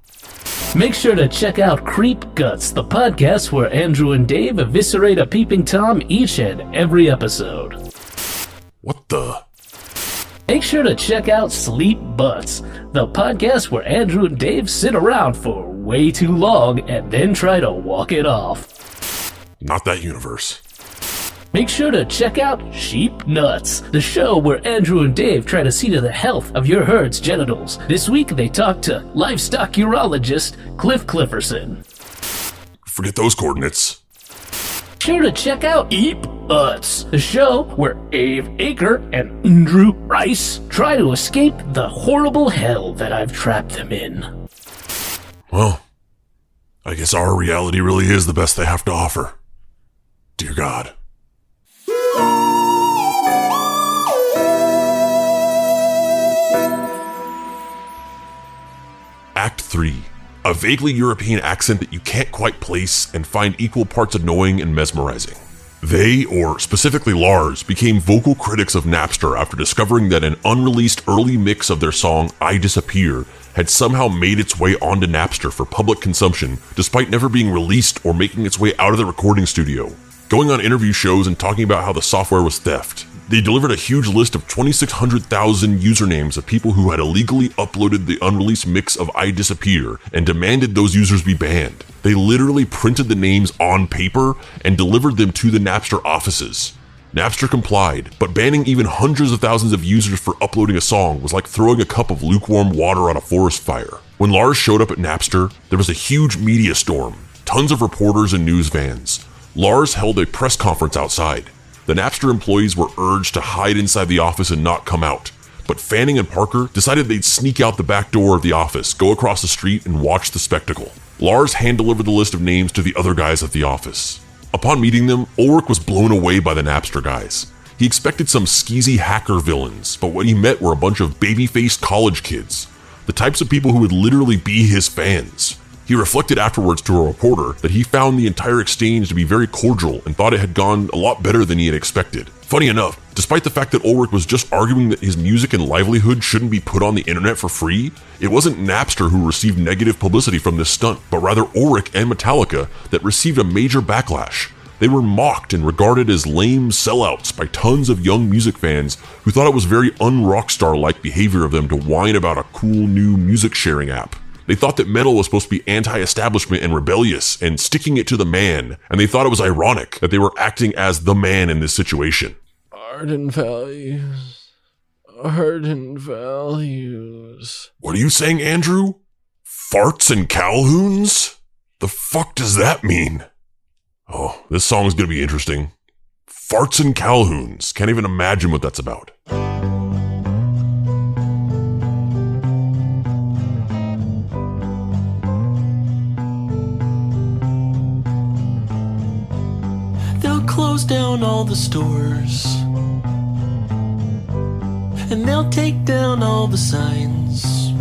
Make sure to check out Creep Guts, the podcast where Andrew and Dave eviscerate a peeping Tom each and every episode. What the? Make sure to check out Sleep Butts, the podcast where Andrew and Dave sit around for way too long and then try to walk it off. Not that universe. Make sure to check out Sheep Nuts, the show where Andrew and Dave try to see to the health of your herd's genitals. This week they talk to livestock urologist Cliff Clifferson. Forget those coordinates. Sure to check out Eep Butts, the show where Ave Aker and Andrew Rice try to escape the horrible hell that I've trapped them in. Well, I guess our reality really is the best they have to offer. Dear God. 3. A vaguely European accent that you can't quite place and find equal parts annoying and mesmerizing. They, or specifically Lars, became vocal critics of Napster after discovering that an unreleased early mix of their song I Disappear had somehow made its way onto Napster for public consumption despite never being released or making its way out of the recording studio. Going on interview shows and talking about how the software was theft. They delivered a huge list of 2,600,000 usernames of people who had illegally uploaded the unreleased mix of I Disappear and demanded those users be banned. They literally printed the names on paper and delivered them to the Napster offices. Napster complied, but banning even hundreds of thousands of users for uploading a song was like throwing a cup of lukewarm water on a forest fire. When Lars showed up at Napster, there was a huge media storm, tons of reporters and news vans. Lars held a press conference outside. The Napster employees were urged to hide inside the office and not come out, but Fanning and Parker decided they'd sneak out the back door of the office, go across the street, and watch the spectacle. Lars hand-delivered the list of names to the other guys at the office. Upon meeting them, Ulrich was blown away by the Napster guys. He expected some skeezy hacker villains, but what he met were a bunch of baby-faced college kids, the types of people who would literally be his fans. He reflected afterwards to a reporter that he found the entire exchange to be very cordial and thought it had gone a lot better than he had expected. Funny enough, despite the fact that Ulrich was just arguing that his music and livelihood shouldn't be put on the internet for free, it wasn't Napster who received negative publicity from this stunt, but rather Ulrich and Metallica that received a major backlash. They were mocked and regarded as lame sellouts by tons of young music fans who thought it was very un-rockstar-like behavior of them to whine about a cool new music sharing app. They thought that metal was supposed to be anti-establishment and rebellious and sticking it to the man, and they thought it was ironic that they were acting as the man in this situation. Ardent values. Ardent values. What are you saying, Andrew? Farts and Calhouns? The fuck does that mean? Oh, this song's gonna be interesting. Farts and Calhouns. Can't even imagine what that's about. Close down all the stores, and they'll take down all the signs,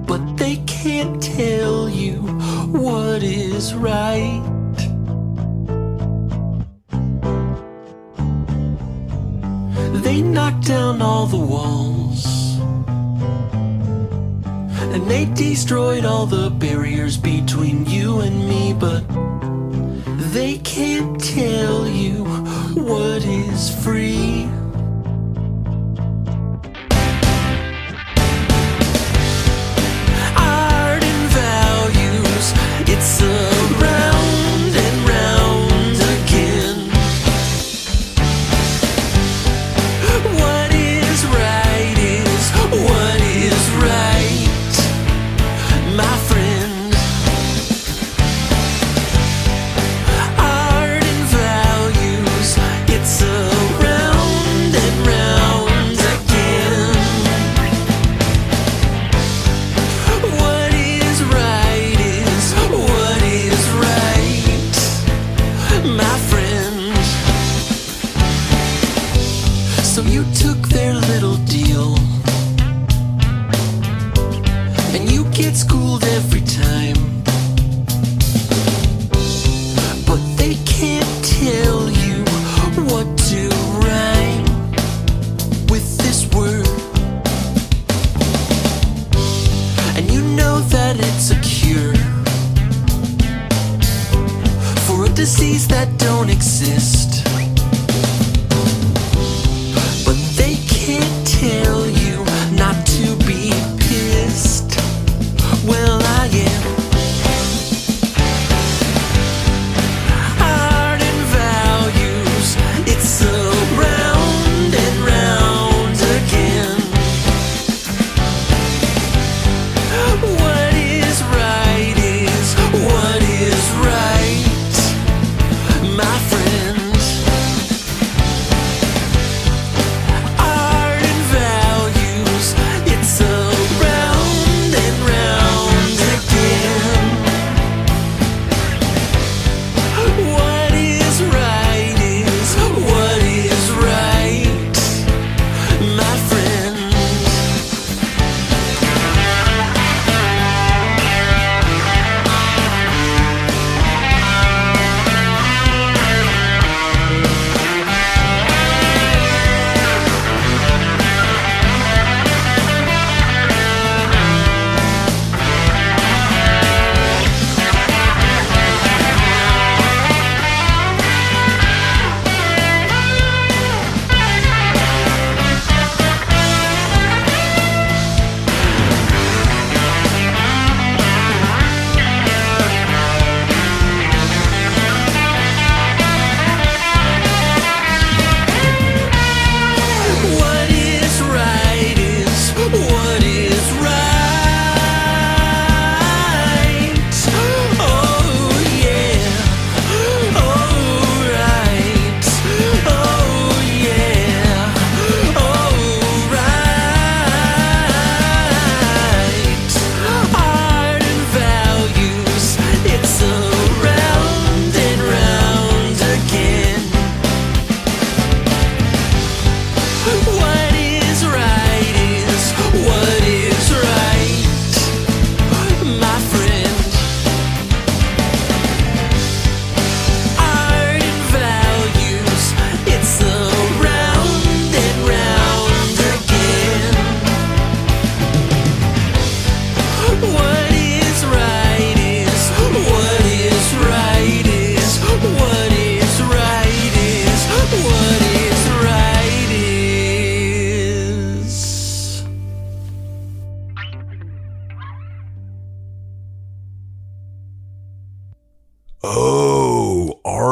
but they can't tell you what is right. They knock down all the walls, and they destroyed all the barriers between you and me, but they can't tell you what is free. Art and values, it's around and round again. What is right is what is right, my friend. So you took their little deal, and you get schooled every time, but they can't tell you what to rhyme with this word. And you know that it's a cure for a disease that don't exist. Tell you not to be pissed. Well, I am.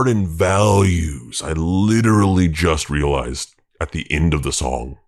Garden values, I literally just realized at the end of the song.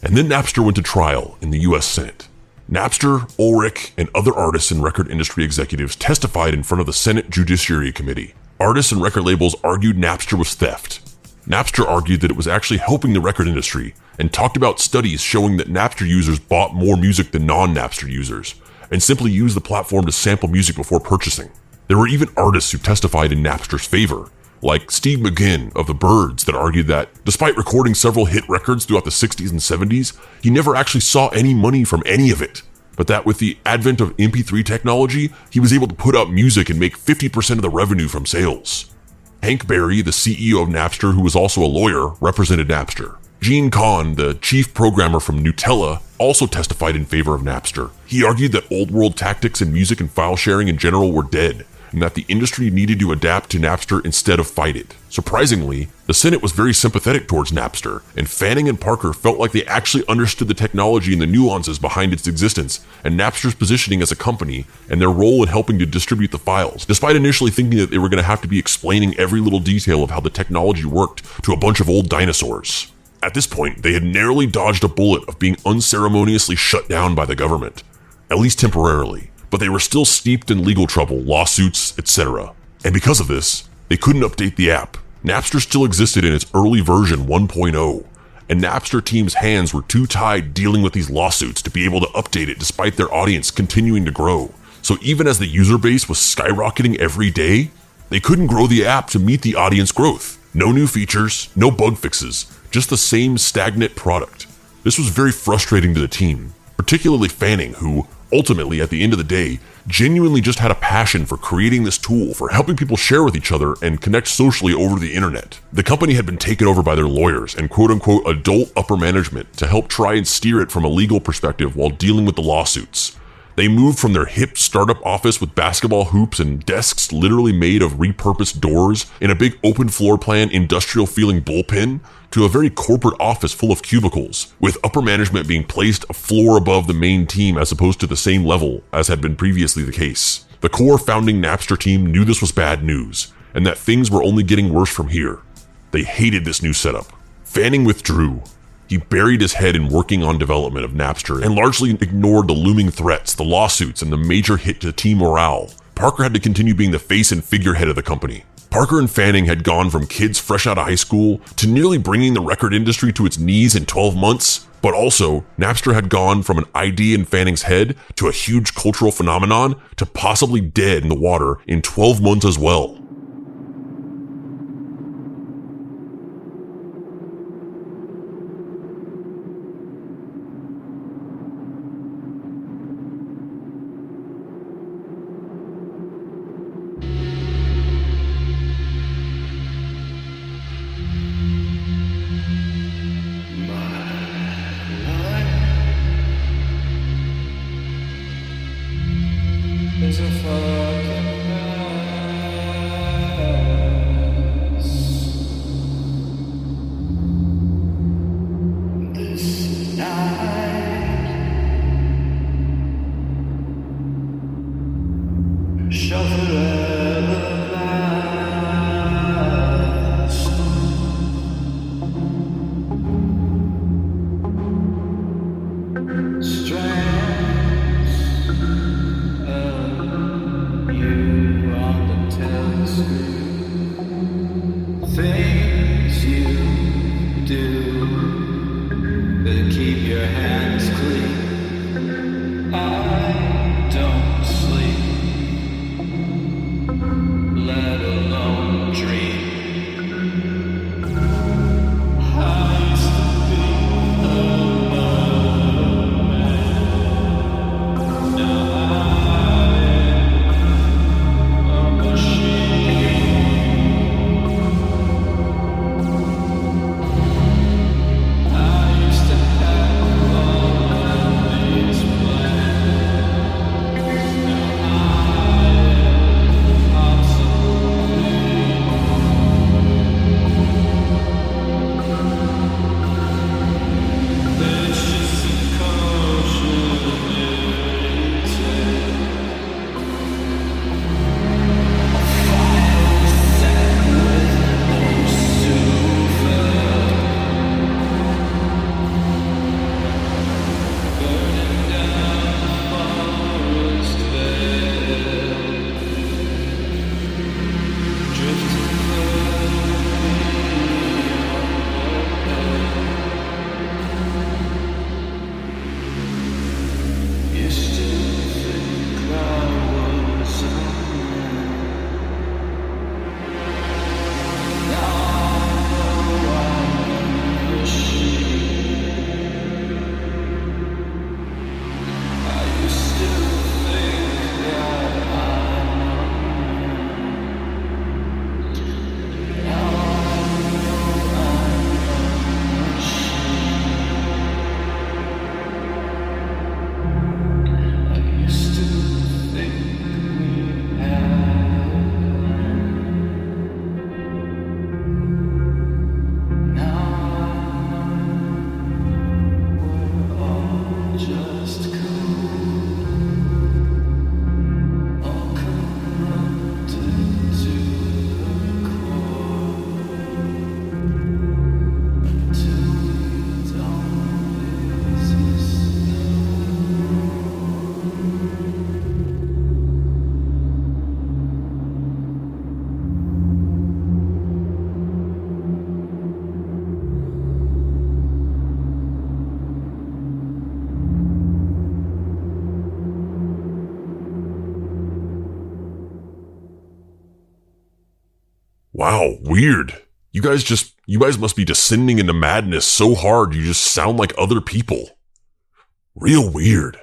And then Napster went to trial in the US Senate. Napster, Ulrich, and other artists and record industry executives testified in front of the Senate Judiciary Committee. Artists and record labels argued Napster was theft. Napster argued that it was actually helping the record industry and talked about studies showing that Napster users bought more music than non-Napster users and simply used the platform to sample music before purchasing. There were even artists who testified in Napster's favor, like Steve McGinn of the Verge, that argued that despite recording several hit records throughout the 60s and 70s, he never actually saw any money from any of it, but that with the advent of MP3 technology, he was able to put out music and make 50% of the revenue from sales. Hank Berry, the CEO of Napster, who was also a lawyer, represented Napster. Gene Kahn, the chief programmer from Nutella, also testified in favor of Napster. He argued that old world tactics in music and file sharing in general were dead, and that the industry needed to adapt to Napster instead of fight it. Surprisingly, the Senate was very sympathetic towards Napster, and Fanning and Parker felt like they actually understood the technology and the nuances behind its existence, and Napster's positioning as a company, and their role in helping to distribute the files, despite initially thinking that they were going to have to be explaining every little detail of how the technology worked to a bunch of old dinosaurs. At this point, they had narrowly dodged a bullet of being unceremoniously shut down by the government, at least temporarily. But they were still steeped in legal trouble, lawsuits, etc. And because of this, they couldn't update the app. Napster still existed in its early version 1.0, and Napster team's hands were too tied dealing with these lawsuits to be able to update it despite their audience continuing to grow. So even as the user base was skyrocketing every day, they couldn't grow the app to meet the audience growth. No new features, no bug fixes, just the same stagnant product. This was very frustrating to the team, particularly Fanning, who, ultimately, at the end of the day, genuinely just had a passion for creating this tool for helping people share with each other and connect socially over the internet. The company had been taken over by their lawyers and quote-unquote adult upper management to help try and steer it from a legal perspective while dealing with the lawsuits. They moved from their hip startup office with basketball hoops and desks literally made of repurposed doors in a big open floor plan industrial feeling bullpen to a very corporate office full of cubicles, with upper management being placed a floor above the main team as opposed to the same level as had been previously the case. The core founding Napster team knew this was bad news, and that things were only getting worse from here. They hated this new setup. Fanning withdrew. He buried his head in working on development of Napster and largely ignored the looming threats, the lawsuits, and the major hit to team morale. Parker had to continue being the face and figurehead of the company. Parker and Fanning had gone from kids fresh out of high school to nearly bringing the record industry to its knees in 12 months, but also Napster had gone from an idea in Fanning's head to a huge cultural phenomenon to possibly dead in the water in 12 months as well. There's a fucking mess. This night shall forever last. Strands you on the telescope, things you do that keep your hands clean. I don't sleep, let alone dream. I used to be another man. Now I used to have all of these plans. Wow, weird. You guys must be descending into madness so hard you just sound like other people. Real weird.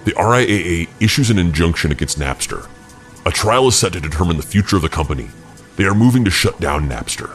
The RIAA issues an injunction against Napster. A trial is set to determine the future of the company. They are moving to shut down Napster.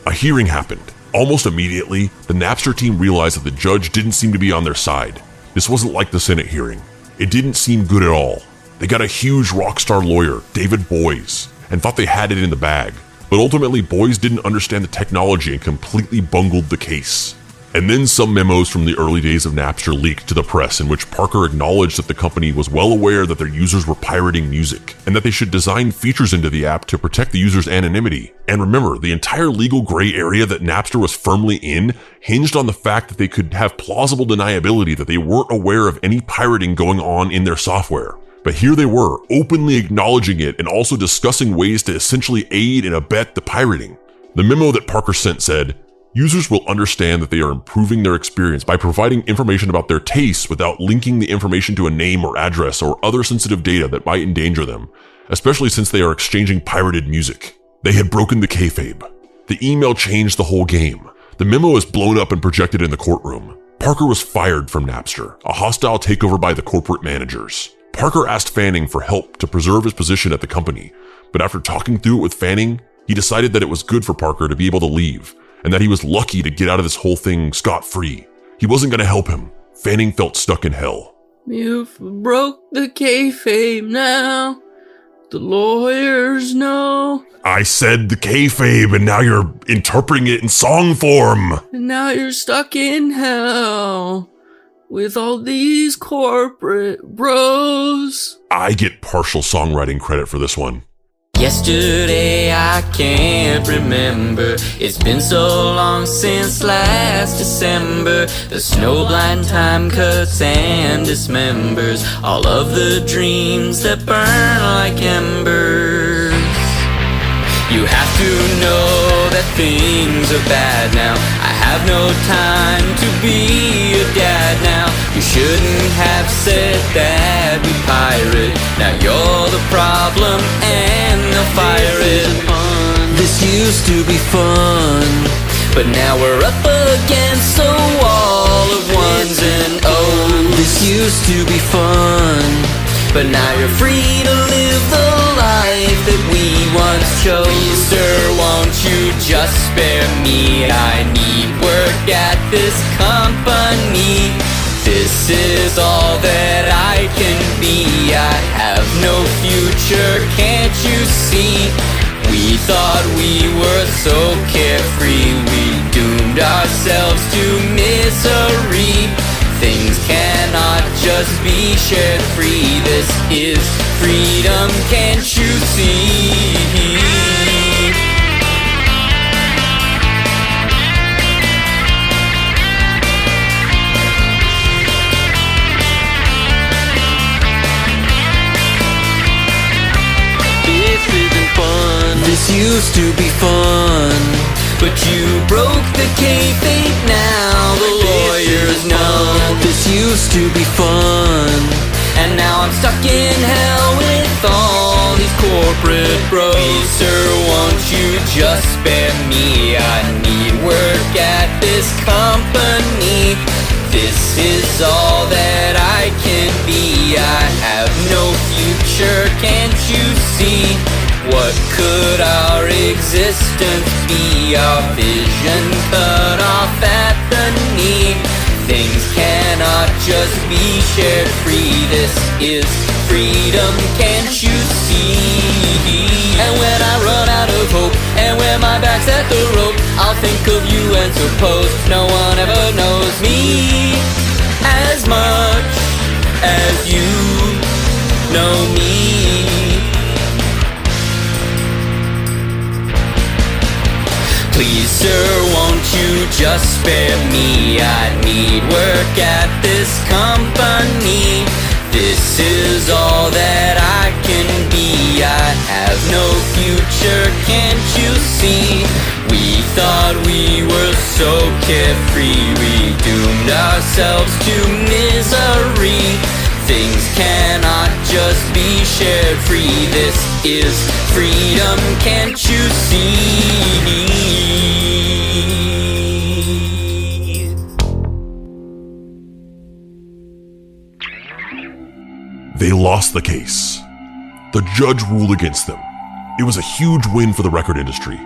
A hearing happened. Almost immediately, the Napster team realized that the judge didn't seem to be on their side. This wasn't like the Senate hearing. It didn't seem good at all. They got a huge rock star lawyer, David Boies, and thought they had it in the bag. But ultimately, Boies didn't understand the technology and completely bungled the case. And then some memos from the early days of Napster leaked to the press in which Parker acknowledged that the company was well aware that their users were pirating music, and that they should design features into the app to protect the user's anonymity. And remember, the entire legal gray area that Napster was firmly in hinged on the fact that they could have plausible deniability that they weren't aware of any pirating going on in their software. But here they were, openly acknowledging it and also discussing ways to essentially aid and abet the pirating. The memo that Parker sent said, "Users will understand that they are improving their experience by providing information about their tastes without linking the information to a name or address or other sensitive data that might endanger them, especially since they are exchanging pirated music." They had broken the kayfabe. The email changed the whole game. The memo is blown up and projected in the courtroom. Parker was fired from Napster, a hostile takeover by the corporate managers. Parker asked Fanning for help to preserve his position at the company, but after talking through it with Fanning, he decided that it was good for Parker to be able to leave, and that he was lucky to get out of this whole thing scot-free. He wasn't going to help him. Fanning felt stuck in hell. You've broke the kayfabe now. The lawyers know. I said the kayfabe, and now you're interpreting it in song form. And now you're stuck in hell with all these corporate bros. I get partial songwriting credit for this one. Yesterday I can't remember. It's been so long since last December. The snowblind time cuts and dismembers all of the dreams that burn like embers. You have to know that things are bad now. I have no time to be a dad now. You shouldn't have said that we pirate. Now you're the problem and they'll fire it. This used to be fun, but now we're up against a wall of ones and O's. This used to be fun, but now you're free to live the life that we once chose. Please, sir, won't you just spare me? I need work at this company. This is all that I can be. I have no future, can't you see? We thought we were so carefree. We doomed ourselves to misery. Things cannot just be shared free. This is freedom, can't you see? This isn't fun. This used to be fun, but you broke the kayfabe now. The lawyers know. This used to be fun, and now I'm stuck in hell with all these corporate bros. Please, sir, won't you just spare me? I need work at this company. This is all that I can be. I have no future, can't you see? What could our existence be? Our vision cut off at the knee. Things cannot just be shared free. This is freedom, can't you see? And when I run out of hope, and when my back's at the rope, I'll think of you and suppose no one ever knows me as much as you know me. Please, sir, won't you just spare me? I need work at this company. This is all that I can be. I have no future, can't you see? We thought we were so carefree. We doomed ourselves to misery. things cannot just be shared free. This is freedom, can't you see? They lost the case. The judge ruled against them. It was a huge win for the record industry,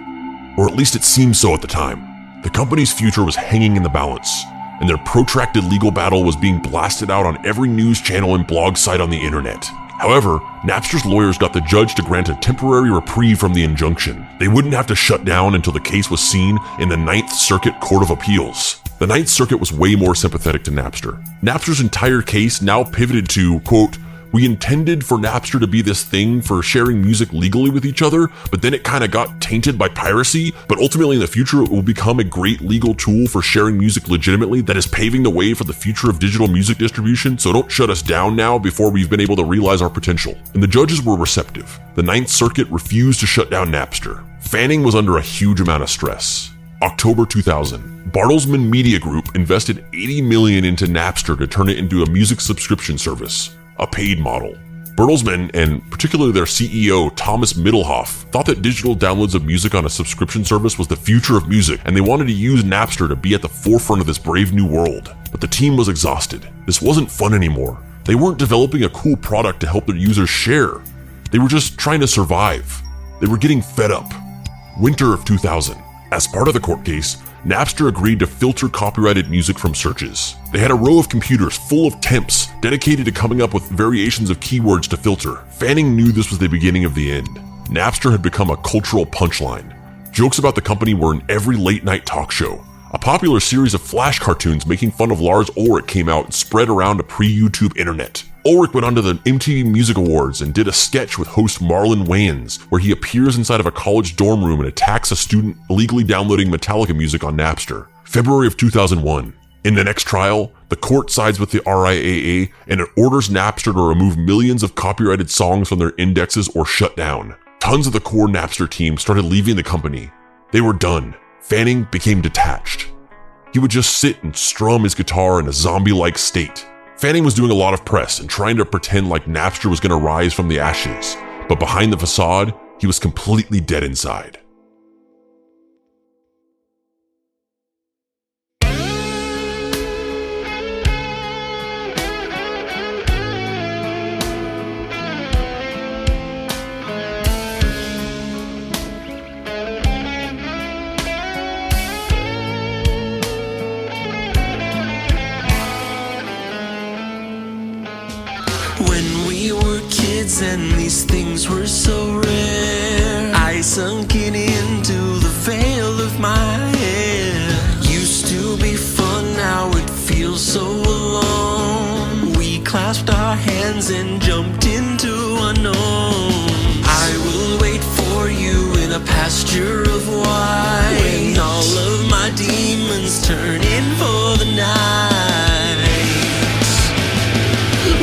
or at least it seemed so at the time. The company's future was hanging in the balance, and their protracted legal battle was being blasted out on every news channel and blog site on the internet. However, Napster's lawyers got the judge to grant a temporary reprieve from the injunction. They wouldn't have to shut down until the case was seen in the Ninth Circuit Court of Appeals. The Ninth Circuit was way more sympathetic to Napster. Napster's entire case now pivoted to, quote, "We intended for Napster to be this thing for sharing music legally with each other, but then it kind of got tainted by piracy. But ultimately in the future, it will become a great legal tool for sharing music legitimately that is paving the way for the future of digital music distribution. So don't shut us down now before we've been able to realize our potential." And the judges were receptive. The Ninth Circuit refused to shut down Napster. Fanning was under a huge amount of stress. October 2000. Bartlesman Media Group invested $80 million into Napster to turn it into a music subscription service. A paid model. Bertelsmann, and particularly their CEO, Thomas Middelhoff, thought that digital downloads of music on a subscription service was the future of music, and they wanted to use Napster to be at the forefront of this brave new world. But the team was exhausted. This wasn't fun anymore. They weren't developing a cool product to help their users share. They were just trying to survive. They were getting fed up. Winter of 2000. As part of the court case, Napster agreed to filter copyrighted music from searches. They had a row of computers full of temps dedicated to coming up with variations of keywords to filter. Fanning knew this was the beginning of the end. Napster had become a cultural punchline. Jokes about the company were in every late-night talk show. A popular series of flash cartoons making fun of Lars Ulrich came out and spread around a pre-YouTube internet. Ulrich went on to the MTV Music Awards and did a sketch with host Marlon Wayans, where he appears inside of a college dorm room and attacks a student illegally downloading Metallica music on Napster. February of 2001. In the next trial, the court sides with the RIAA and it orders Napster to remove millions of copyrighted songs from their indexes or shut down. Tons of the core Napster team started leaving the company. They were done. Fanning became detached. He would just sit and strum his guitar in a zombie-like state. Fanning was doing a lot of press and trying to pretend like Napster was going to rise from the ashes, but behind the facade, he was completely dead inside. And these things were so rare, I sunk it into the veil of my hair. Used to be fun, now it feels so alone. We clasped our hands and jumped into unknown. I will wait for you in a pasture of white, when all of my demons turn in for the night.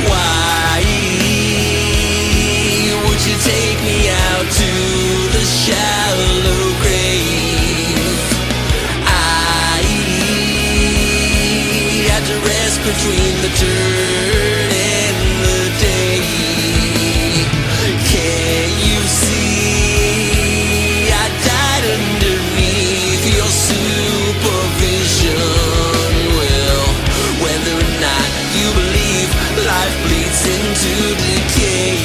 Why you take me out to the shallow grave? I had to rest between the dirt and the day. Can't you see I died underneath your supervision? Well, whether or not you believe, life bleeds into decay.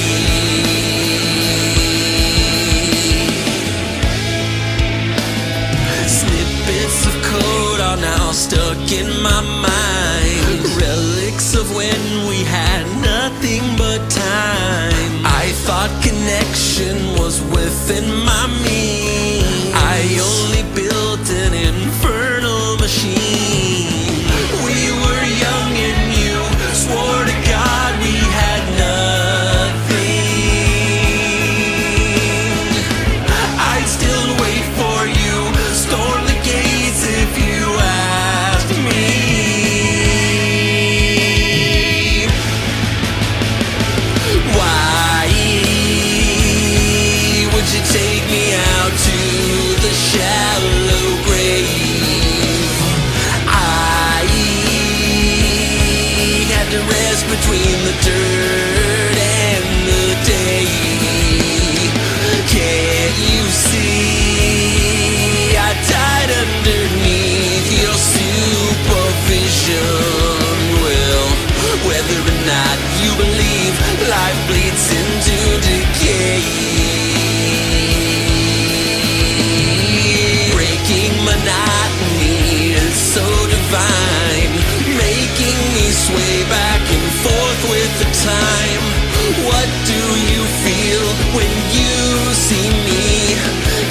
Now stuck in my mind, relics of when we had nothing but time. I thought connection was within my means. I only built an infernal machine. We were young and you swore to God we had nothing. I'd still wait for you, storm the gates if you asked me. Why would you take me out between the dirt and the day. Can't you see I died underneath your supervision? Well, whether or not you believe, life bleeds into decay. Breaking monotony is so divine, making me sway back and forth with the time. What do you feel when you see me?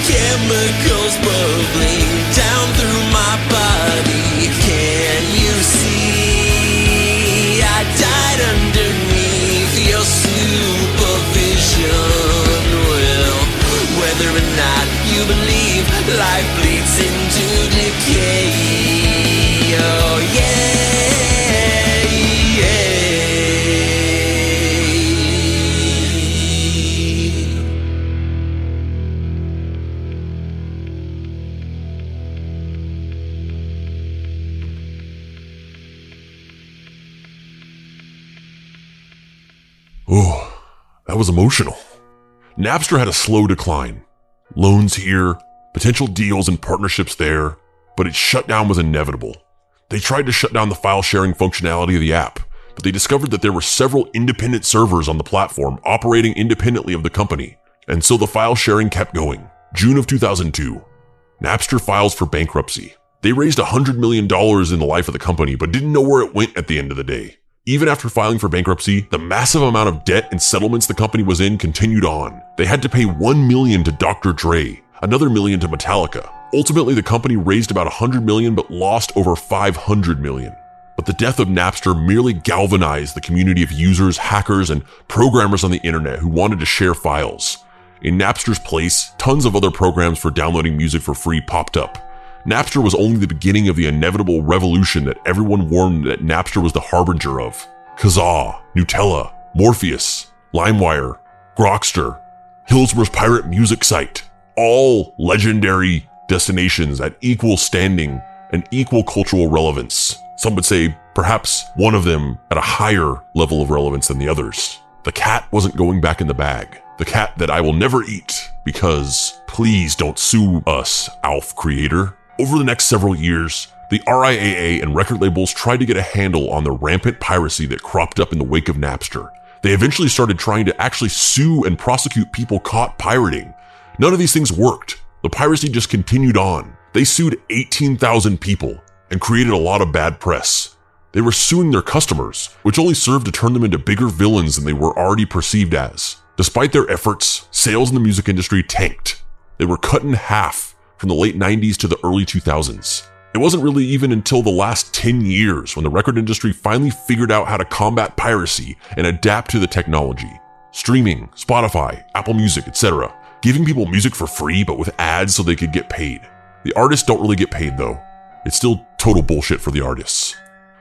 Chemicals bubbling down through my body. Can you see I died underneath your supervision? Well, whether or not you believe, life bleeds into decay. Oh yeah. Oh, that was emotional. Napster had a slow decline. Loans here, potential deals and partnerships there, but its shutdown was inevitable. They tried to shut down the file sharing functionality of the app, but they discovered that there were several independent servers on the platform operating independently of the company, and so the file sharing kept going. June of 2002, Napster files for bankruptcy. They raised $100 million in the life of the company, but didn't know where it went at the end of the day. Even after filing for bankruptcy, the massive amount of debt and settlements the company was in continued on. They had to pay $1 million to Dr. Dre, another $1 million to Metallica. Ultimately, the company raised about $100 million but lost over $500 million. But the death of Napster merely galvanized the community of users, hackers, and programmers on the internet who wanted to share files. In Napster's place, tons of other programs for downloading music for free popped up. Napster was only the beginning of the inevitable revolution that everyone warned that Napster was the harbinger of. Kazaa, Nutella, Morpheus, LimeWire, Grokster, Hillsborough's pirate music site, all legendary destinations at equal standing and equal cultural relevance. Some would say perhaps one of them at a higher level of relevance than the others. The cat wasn't going back in the bag. The cat that I will never eat because please don't sue us, Alf creator. Over the next several years, the RIAA and record labels tried to get a handle on the rampant piracy that cropped up in the wake of Napster. They eventually started trying to actually sue and prosecute people caught pirating. None of these things worked. The piracy just continued on. They sued 18,000 people and created a lot of bad press. They were suing their customers, which only served to turn them into bigger villains than they were already perceived as. Despite their efforts, sales in the music industry tanked. They were cut in half from the late 90s to the early 2000s. It wasn't really even until the last 10 years when the record industry finally figured out how to combat piracy and adapt to the technology. Streaming, Spotify, Apple Music, etc. Giving people music for free but with ads so they could get paid. The artists don't really get paid though. It's still total bullshit for the artists.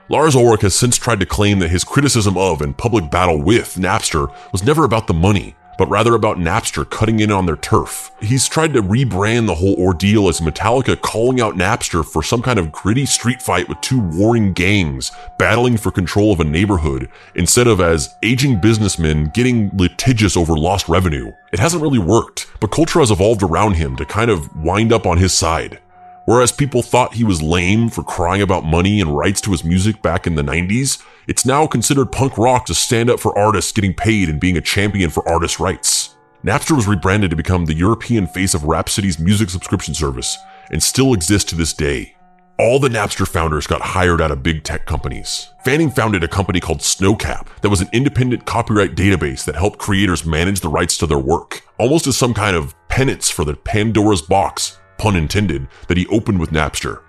Lars Ulrich has since tried to claim that his criticism of and public battle with Napster was never about the money, but rather about Napster cutting in on their turf. He's tried to rebrand the whole ordeal as Metallica calling out Napster for some kind of gritty street fight with two warring gangs battling for control of a neighborhood, instead of as aging businessmen getting litigious over lost revenue. It hasn't really worked, but culture has evolved around him to kind of wind up on his side. Whereas people thought he was lame for crying about money and rights to his music back in the 90s, it's now considered punk rock to stand up for artists getting paid and being a champion for artist rights. Napster was rebranded to become the European face of Rhapsody's music subscription service and still exists to this day. All the Napster founders got hired out of big tech companies. Fanning founded a company called Snowcap that was an independent copyright database that helped creators manage the rights to their work, almost as some kind of penance for the Pandora's box, pun intended, that he opened with Napster.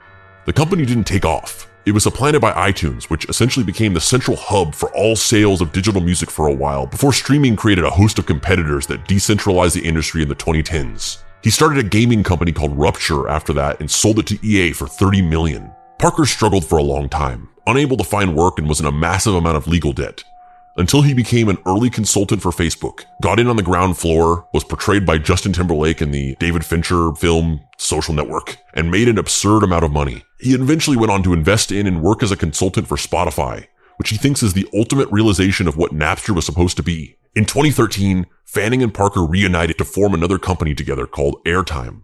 The company didn't take off. It was supplanted by iTunes, which essentially became the central hub for all sales of digital music for a while, before streaming created a host of competitors that decentralized the industry in the 2010s. He started a gaming company called Rupture after that and sold it to EA for $30 million. Parker struggled for a long time, unable to find work and was in a massive amount of legal debt. Until he became an early consultant for Facebook, got in on the ground floor, was portrayed by Justin Timberlake in the David Fincher film Social Network, and made an absurd amount of money. He eventually went on to invest in and work as a consultant for Spotify, which he thinks is the ultimate realization of what Napster was supposed to be. In 2013, Fanning and Parker reunited to form another company together called Airtime.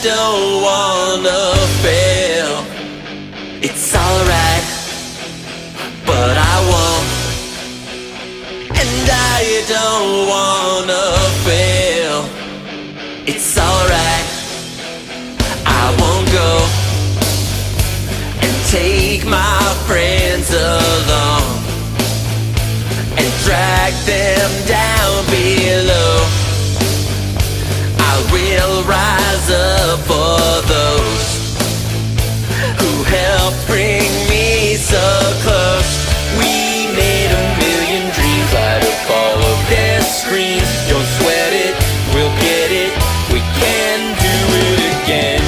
Don't wanna fail. It's alright, but I won't. And I don't wanna fail. It's alright, I won't go. And take my friends along and drag them down below. I will rise up for those who helped bring me so close. We made a million dreams, light up all of their screens. Don't sweat it, we'll get it, we can do it again.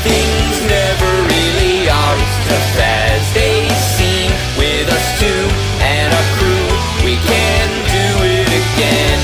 Things never really are as tough as they seem. With us two and our crew, we can do it again.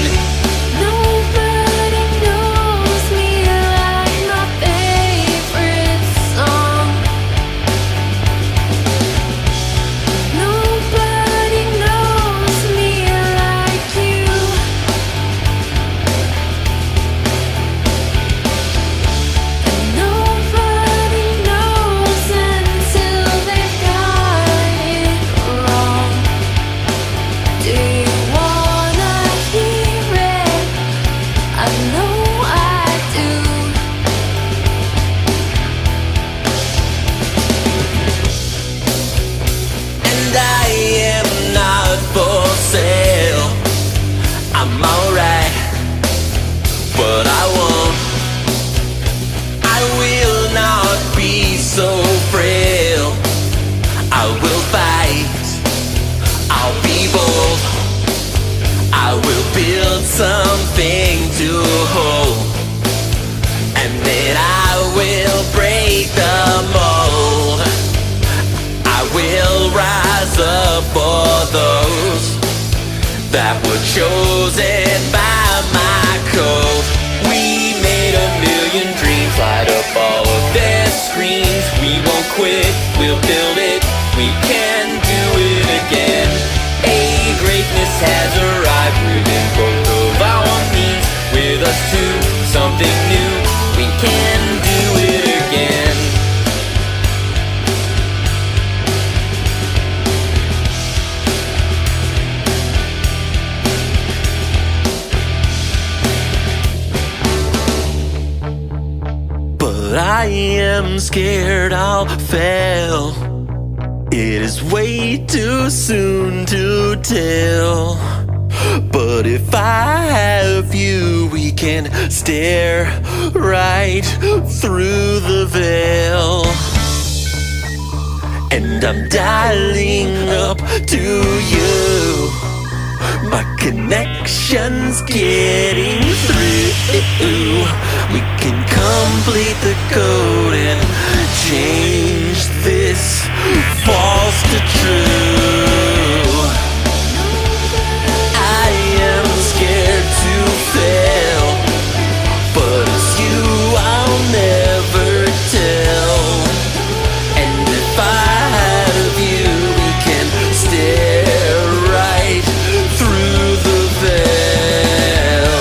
I'm alright, but I won't. I will not be so frail. I will fight, I'll be bold. I will build something to hold, and then I will break the mold. I will rise up for those that were chosen by my code. We made a million dreams, light up all of their screens. We won't quit, we'll build it, we can do it again. A greatness has arrived within both of our means. With us too, something new, we can do it again. But I am scared I'll fail. It is way too soon to tell. But if I have you, we can stare right through the veil. And I'm dialing up to you. My connection's getting through. We can complete the code and change this false to true. I am scared to fail, but it's you I'll never tell. And if I have you, we can stare right through the veil.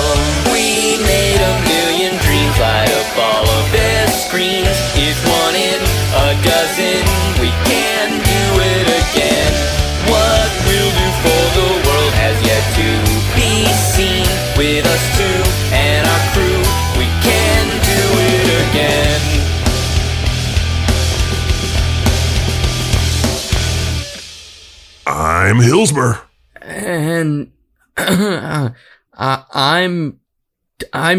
We made Hilsmer. And I'm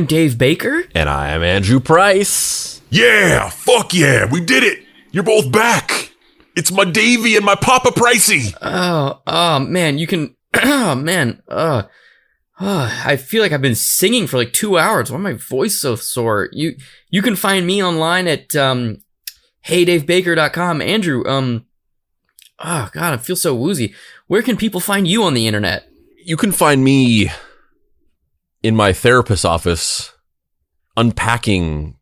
Dave Baker. And I'm Andrew Price. Yeah, fuck yeah, we did it. You're both back. It's my Davey and my Papa Pricey. Oh man, you can. Oh man. I feel like I've been singing for like 2 hours. Why is my voice so sore? You can find me online at heydavebaker.com. Andrew, oh god, I feel so woozy. Where can people find you on the internet? You can find me in my therapist's office unpacking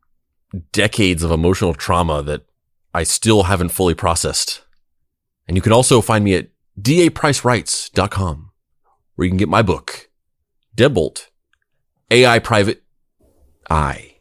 decades of emotional trauma that I still haven't fully processed. And you can also find me at dapricewrites.com, where you can get my book, Deadbolt, AI Private Eye.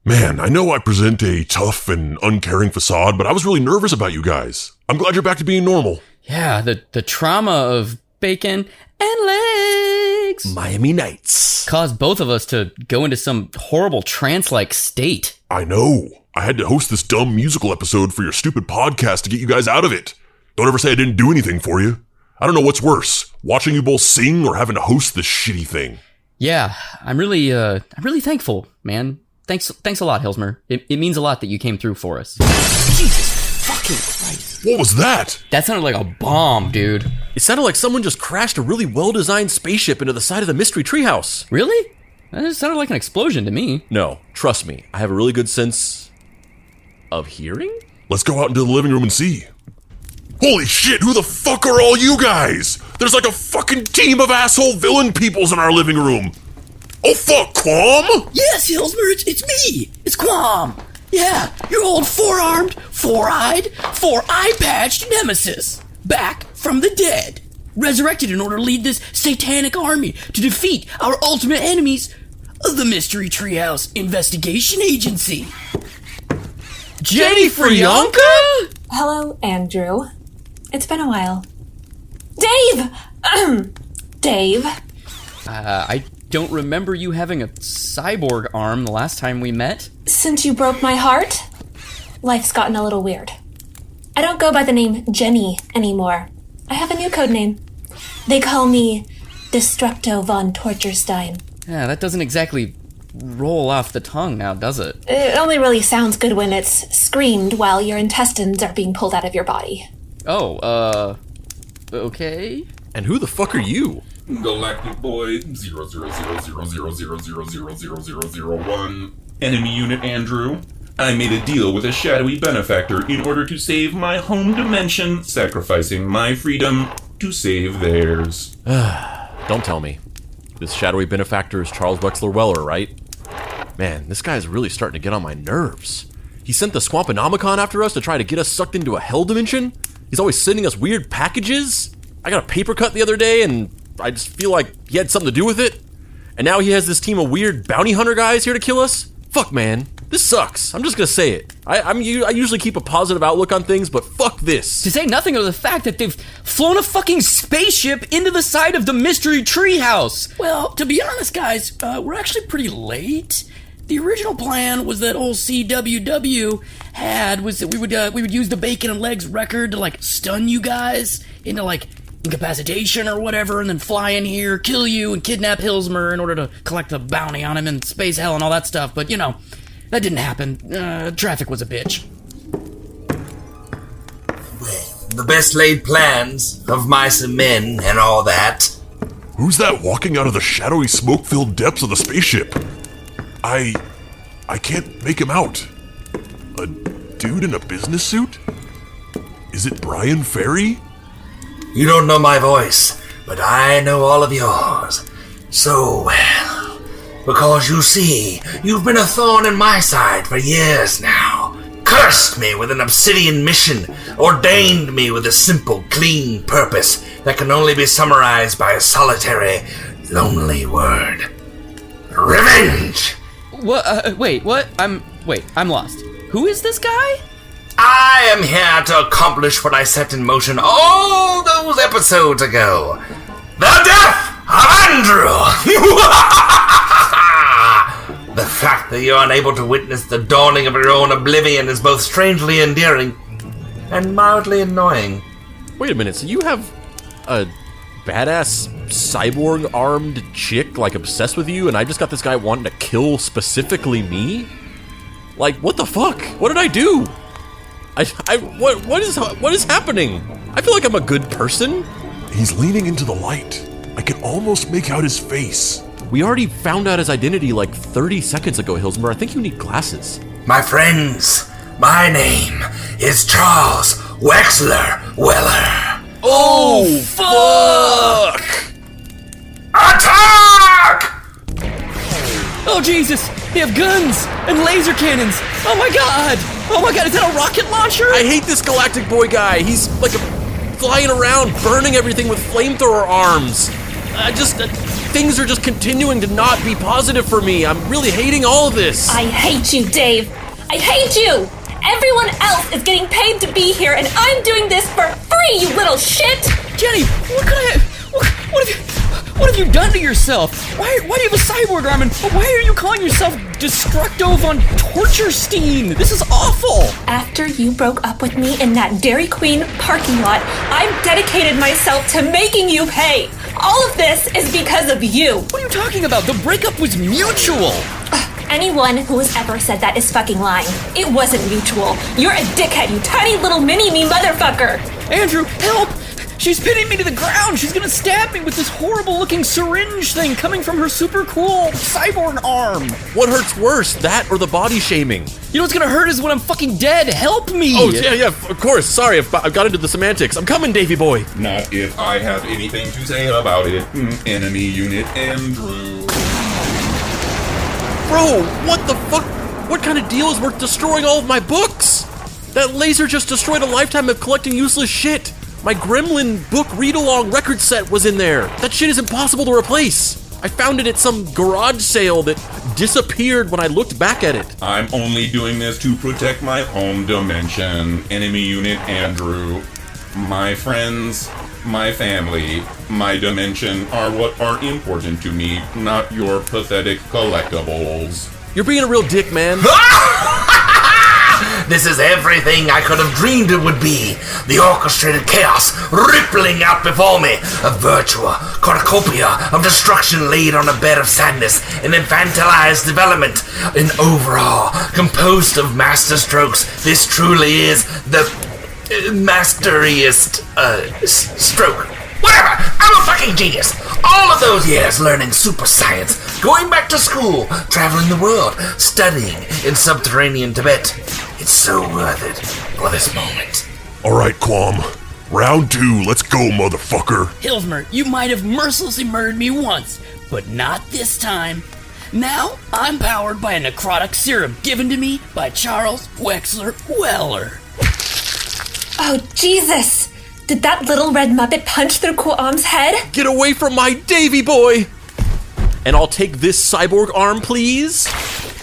Man, I know I present a tough and uncaring facade, but I was really nervous about you guys. I'm glad you're back to being normal. Yeah, the trauma of bacon and legs. Miami Nights caused both of us to go into some horrible trance-like state. I know. I had to host this dumb musical episode for your stupid podcast to get you guys out of it. Don't ever say I didn't do anything for you. I don't know what's worse, watching you both sing or having to host this shitty thing. Yeah, I'm really thankful, man. Thanks a lot, Hilsmer. It means a lot that you came through for us. Jesus fucking Christ. What was that? That sounded like a bomb, dude. It sounded like someone just crashed a really well-designed spaceship into the side of the Mystery Treehouse. Really? That sounded like an explosion to me. No, trust me. I have a really good sense of hearing? Let's go out into the living room and see. Holy shit, who the fuck are all you guys? There's like a fucking team of asshole villain peoples in our living room. Oh fuck, Quam? Yes, Hilsmer, it's me. It's Quam. Yeah, your old four-armed, four-eyed, four-eye-patched nemesis. Back from the dead. Resurrected in order to lead this satanic army to defeat our ultimate enemies of the Mystery Treehouse Investigation Agency. Jenny Frionka? Hello, Andrew. It's been a while. Dave! Dave? I don't remember you having a cyborg arm the last time we met. Since you broke my heart, life's gotten a little weird. I don't go by the name Jenny anymore. I have a new code name. They call me Destructo von Torturstein. Yeah, that doesn't exactly roll off the tongue now, does it? It only really sounds good when it's screamed while your intestines are being pulled out of your body. Oh, okay. And who the fuck are you? Galactic Boy 0000000000001. Enemy Unit Andrew. I made a deal with a shadowy benefactor in order to save my home dimension, sacrificing my freedom to save theirs. Don't tell me. This shadowy benefactor is Charles Wexler Weller, right? Man, this guy's really starting to get on my nerves. He sent the Swamponomicon after us to try to get us sucked into a hell dimension? He's always sending us weird packages? I got a paper cut the other day and I just feel like he had something to do with it. And now he has this team of weird bounty hunter guys here to kill us? Fuck, man. This sucks. I'm just gonna say it. I usually keep a positive outlook on things, but fuck this. To say nothing of the fact that they've flown a fucking spaceship into the side of the Mystery Treehouse. Well, to be honest, guys, we're actually pretty late. The original plan was that old CWW was that we would use the Bacon and Legs record to like stun you guys into like incapacitation or whatever, and then fly in here, kill you, and kidnap Hilsmer in order to collect the bounty on him in space hell and all that stuff. But you know, that didn't happen. Traffic was a bitch. Well, the best laid plans of mice and men and all that. Who's that walking out of the shadowy smoke-filled depths of the spaceship? I can't make him out. A dude in a business suit? Is it Brian Ferry? You don't know my voice, but I know all of yours. So well. Because you see, you've been a thorn in my side for years now. Cursed me with an obsidian mission. Ordained me with a simple, clean purpose that can only be summarized by a solitary, lonely word. Revenge! What? Wait, what? I'm lost. Who is this guy? I am here to accomplish what I set in motion all those episodes ago. The death of Andrew! The fact that you're unable to witness the dawning of your own oblivion is both strangely endearing and mildly annoying. Wait a minute, so you have a badass cyborg-armed chick, like, obsessed with you, and I just got this guy wanting to kill specifically me? Like, what the fuck? What did I do? What is happening? I feel like I'm a good person. He's leaning into the light. I can almost make out his face. We already found out his identity like 30 seconds ago, Hilsmer. I think you need glasses. My friends, my name is Charles Wexler Weller. Oh, fuck! Attack! Oh, Jesus! They have guns and laser cannons! Oh my god! Oh my god, is that a rocket launcher? I hate this Galactic Boy guy. He's like flying around, burning everything with flamethrower arms. Things are just continuing to not be positive for me. I'm really hating all of this. I hate you, Dave. I hate you! Everyone else is getting paid to be here, and I'm doing this for free, you little shit! Jenny, what have you done to yourself? Why do you have a cyborg arm, and why are you calling yourself Destructo von Torturstein? This is awful! After you broke up with me in that Dairy Queen parking lot, I've dedicated myself to making you pay! All of this is because of you! What are you talking about? The breakup was mutual! Anyone who has ever said that is fucking lying. It wasn't mutual. You're a dickhead, you tiny little mini-me motherfucker! Andrew, help! She's pinning me to the ground! She's gonna stab me with this horrible-looking syringe thing coming from her super cool cyborg arm! What hurts worse, that or the body shaming? You know what's gonna hurt is when I'm fucking dead! Help me! Oh, yeah, of course. Sorry, I've got into the semantics. I'm coming, Davy boy. Not if I have anything to say about it. Enemy unit Andrew. Bro, what the fuck? What kind of deal is worth destroying all of my books? That laser just destroyed a lifetime of collecting useless shit. My Gremlin book read-along record set was in there. That shit is impossible to replace. I found it at some garage sale that disappeared when I looked back at it. I'm only doing this to protect my home dimension. Enemy unit Andrew. My friends, my family, my dimension are what are important to me, not your pathetic collectibles. You're being a real dick, man. This is everything I could have dreamed it would be. The orchestrated chaos rippling out before me. A virtual cornucopia of destruction laid on a bed of sadness. An infantilized development. An overall composed of master strokes. This truly is the masteriest stroke. Whatever! I'm a fucking genius! All of those years learning super science, going back to school, traveling the world, studying in subterranean Tibet. It's so worth it for this moment. Alright, Quam. Round 2, let's go, motherfucker. Hilsmer, you might have mercilessly murdered me once, but not this time. Now, I'm powered by a necrotic serum given to me by Charles Wexler Weller. Oh, Jesus! Did that little red Muppet punch through Quam's head? Get away from my Davy boy! And I'll take this cyborg arm, please.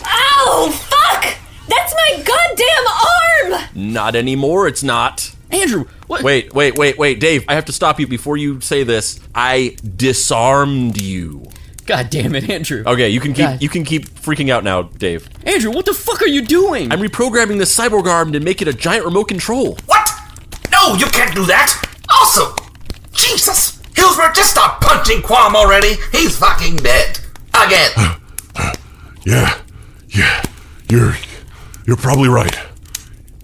Ow! Fuck! That's my goddamn arm! Not anymore, it's not. Andrew, what? Wait, Dave, I have to stop you before you say this. I disarmed you. God damn it, Andrew. Okay, you can keep freaking out now, Dave. Andrew, what the fuck are you doing? I'm reprogramming the cyborg arm to make it a giant remote control. What? No, you can't do that! Also, Jesus! Hilsmer, just stop punching Quam already! He's fucking dead. Again. Yeah. You're probably right.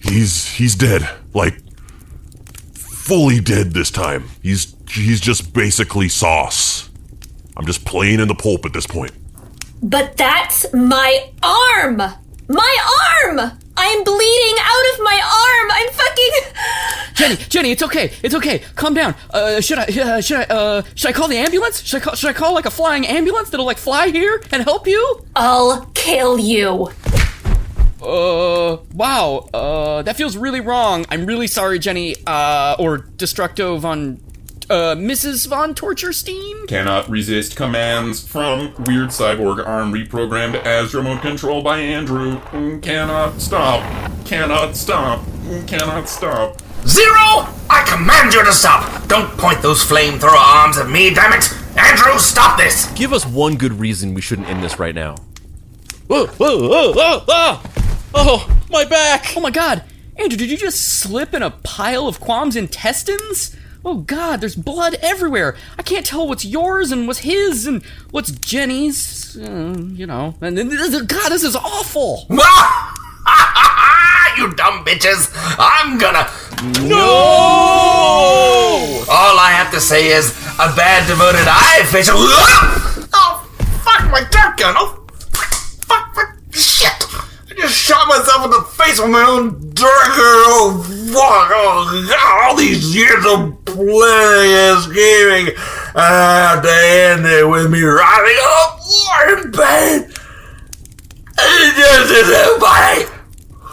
He's dead. Like, fully dead this time. He's just basically sauce. I'm just playing in the pulp at this point. But that's my arm! My arm! I'm bleeding out of my arm! I'm fucking... Jenny, it's okay. Calm down. Should I call the ambulance? Should I call like a flying ambulance that'll like fly here and help you? I'll kill you. Wow. That feels really wrong. I'm really sorry, Jenny. Or Destructo von... Mrs. von Torturstein? Cannot resist commands from weird cyborg arm reprogrammed as remote control by Andrew. Cannot stop. Zero! I command you to stop! Don't point those flamethrower arms at me, damn it! Andrew, stop this! Give us one good reason we shouldn't end this right now. Oh, my back! Oh my god! Andrew, did you just slip in a pile of Quam's intestines? Oh God, there's blood everywhere. I can't tell what's yours and what's his and what's Jenny's. You know, and God, this is awful. You dumb bitches! I'm gonna. No! All I have to say is a bad devoted eye official. Oh, fuck my dart gun! Oh, fuck, shit! I just shot myself in the face with my own dart gun. Oh, fuck! Oh, God, all these years of playing and scheming, I have to end it with me rotting on the floor in pain. It just isn't my.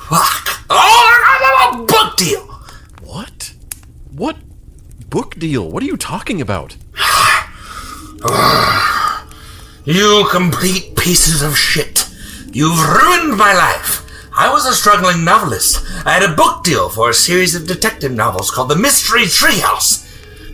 Fuck! Oh, a book deal! What? What book deal? What are you talking about? You complete pieces of shit. You've ruined my life. I was a struggling novelist. I had a book deal for a series of detective novels called The Mystery Treehouse.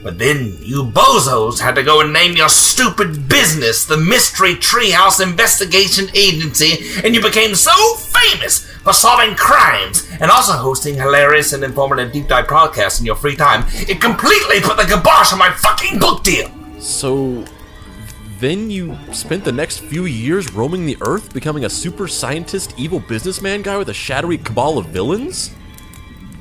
But then you bozos had to go and name your stupid business the Mystery Treehouse Investigation Agency, and you became so famous for solving crimes and also hosting hilarious and informative deep dive podcasts in your free time. It completely put the kibosh on my fucking book deal. So then you spent the next few years roaming the earth, becoming a super scientist, evil businessman guy with a shadowy cabal of villains?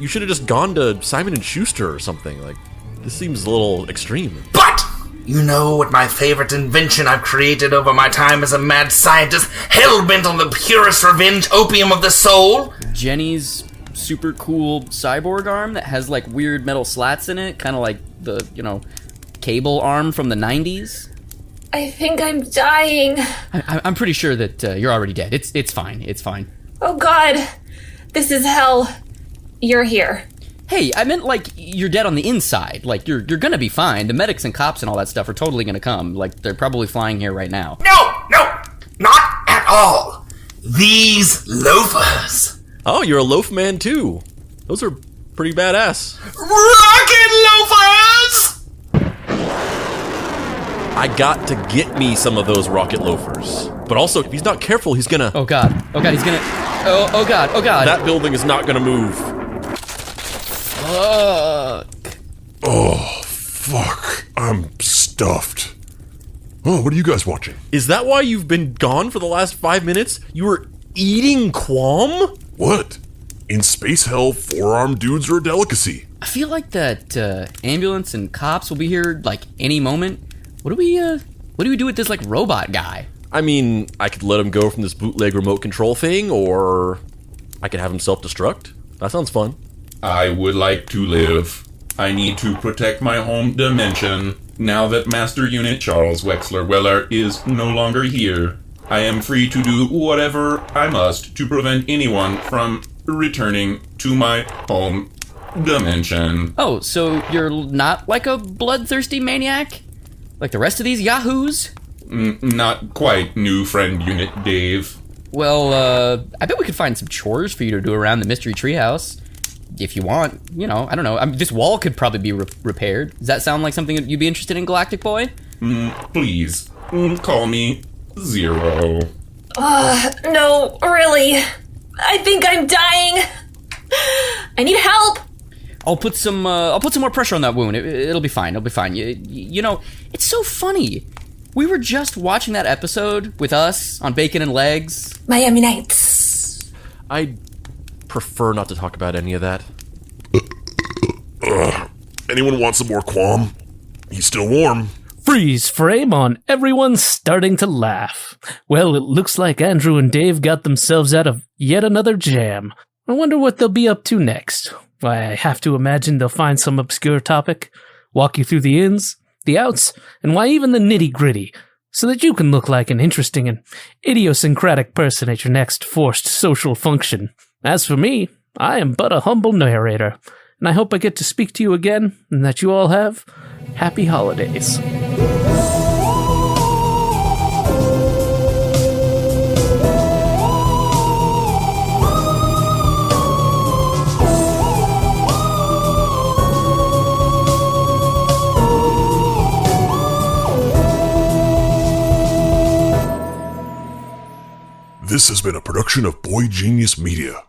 You should have just gone to Simon & Schuster or something. Like, this seems a little extreme. But you know what my favorite invention I've created over my time as a mad scientist, hell-bent on the purest revenge, opium of the soul? Jenny's super cool cyborg arm that has like weird metal slats in it, kind of like the, cable arm from the 90s. I think I'm dying. I'm pretty sure that you're already dead. It's fine. It's fine. Oh God, this is hell. You're here. Hey, I meant like you're dead on the inside. Like you're gonna be fine. The medics and cops and all that stuff are totally gonna come. Like they're probably flying here right now. No, not at all. These loafers. Oh, you're a loaf man too. Those are pretty badass. Rocket loafers! I got to get me some of those rocket loafers. But also, if he's not careful, he's gonna... Oh God, he's gonna... Oh God. That building is not gonna move. Fuck. Oh, fuck. I'm stuffed. Oh, what are you guys watching? Is that why you've been gone for the last 5 minutes? You were eating qualm? What? In space hell, four-armed dudes are a delicacy. I feel like that ambulance and cops will be here like any moment. What do we do with this like robot guy? I mean, I could let him go from this bootleg remote control thing, or I could have him self-destruct. That sounds fun. I would like to live. I need to protect my home dimension. Now that Master Unit Charles Wexler Weller is no longer here, I am free to do whatever I must to prevent anyone from returning to my home dimension. Oh, so you're not like a bloodthirsty maniac? Like the rest of these yahoos? Not quite, new friend Unit Dave. Well, I bet we could find some chores for you to do around the Mystery Treehouse. If you want, I don't know. I mean, this wall could probably be repaired. Does that sound like something you'd be interested in, Galactic Boy? Please, call me Zero. No, really. I think I'm dying. I need help. I'll put some more pressure on that wound. It'll be fine. It'll be fine. You know, it's so funny. We were just watching that episode with us on Bacon and Legs. Miami Nights. I'd prefer not to talk about any of that. Anyone want some more qualm? He's still warm. Freeze frame on everyone starting to laugh. Well, it looks like Andrew and Dave got themselves out of yet another jam. I wonder what they'll be up to next. Why, I have to imagine they'll find some obscure topic, walk you through the ins, the outs, and why even the nitty-gritty, so that you can look like an interesting and idiosyncratic person at your next forced social function. As for me, I am but a humble narrator, and I hope I get to speak to you again, and that you all have happy holidays. This has been a production of Boy Genius Media.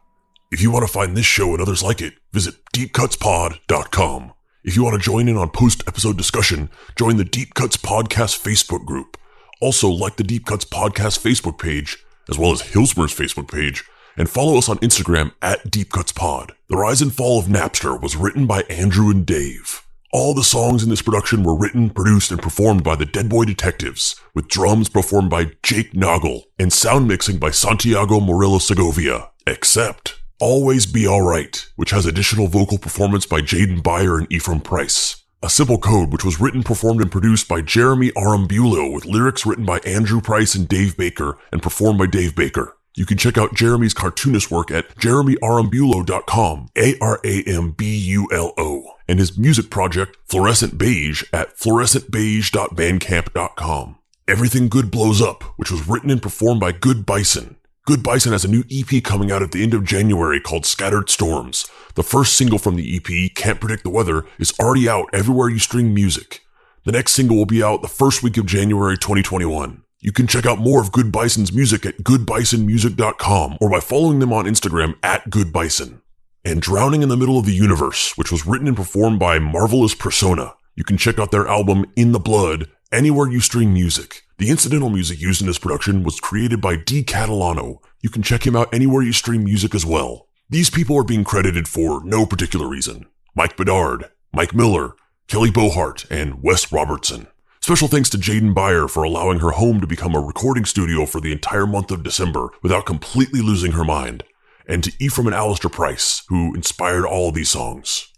If you want to find this show and others like it, visit deepcutspod.com. If you want to join in on post-episode discussion, join the Deep Cuts Podcast Facebook group. Also, like the Deep Cuts Podcast Facebook page, as well as Hilsmer's Facebook page, and follow us on Instagram at Deep Cuts Pod. The Rise and Fall of Napster was written by Andrew and Dave. All the songs in this production were written, produced, and performed by the Dead Boy Detectives, with drums performed by Jake Noggle and sound mixing by Santiago Morilla Segovia, except Always Be Alright, which has additional vocal performance by Jaden Beyer and Ephraim Price. A Simple Code, which was written, performed, and produced by Jeremy Arambullo, with lyrics written by Andrew Price and Dave Baker, and performed by Dave Baker. You can check out Jeremy's cartoonist work at jeremyarambulo.com, ARAMBULO, and his music project, Fluorescent Beige, at fluorescentbeige.bandcamp.com. Everything Good Blows Up, which was written and performed by Good Bison. Good Bison has a new EP coming out at the end of January called Scattered Storms. The first single from the EP, Can't Predict the Weather, is already out everywhere you stream music. The next single will be out the first week of January 2021. You can check out more of Good Bison's music at goodbisonmusic.com or by following them on Instagram at goodbison. And Drowning in the Middle of the Universe, which was written and performed by Marvelous Persona. You can check out their album In the Blood anywhere you stream music. The incidental music used in this production was created by D. Catalano. You can check him out anywhere you stream music as well. These people are being credited for no particular reason. Mike Bedard, Mike Miller, Kelly Bohart, and Wes Robertson. Special thanks to Jaden Beyer for allowing her home to become a recording studio for the entire month of December without completely losing her mind. And to Ephraim and Alistair Price, who inspired all of these songs.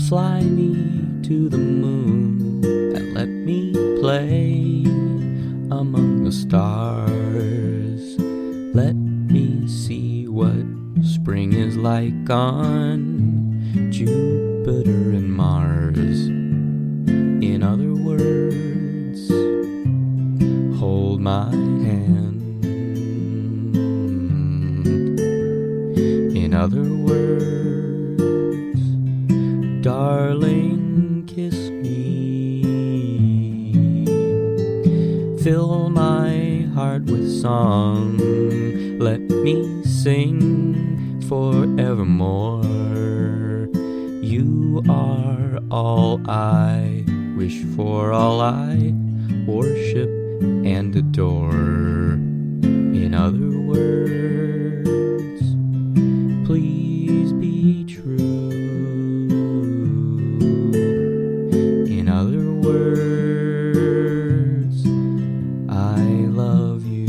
Fly me to the moon and let me play among the stars. Let me see what spring is like on Jupiter and Mars. In other words, hold my hand. In other words, darling, kiss me. Fill my heart with song. Let me sing forevermore. You are all I wish for, all I worship and adore. In other words, please be true. In other words, I love you.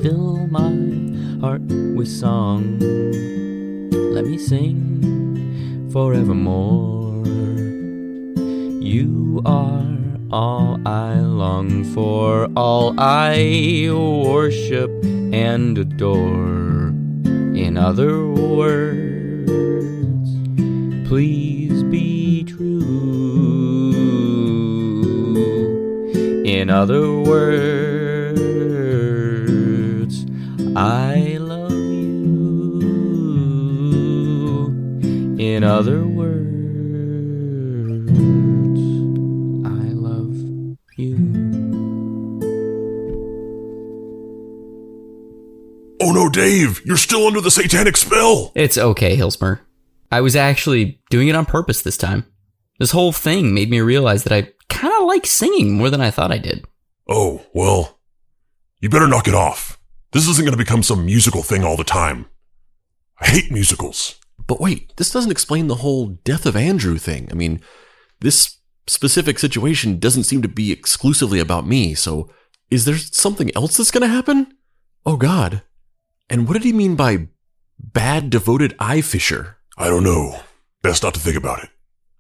Fill my heart with song. Let me sing forevermore. You are all I long for, all I worship and adore. In other words, please be true. In other words, I love you. In other words, I love you. Oh no, Dave! You're still under the satanic spell! It's okay, Hilsmer. I was actually doing it on purpose this time. This whole thing made me realize that I kind of like singing more than I thought I did. Oh, well, you better knock it off. This isn't going to become some musical thing all the time. I hate musicals. But wait, this doesn't explain the whole death of Andrew thing. I mean, this specific situation doesn't seem to be exclusively about me, so is there something else that's going to happen? Oh God. And what did he mean by bad devoted eye fisher? I don't know. Best not to think about it.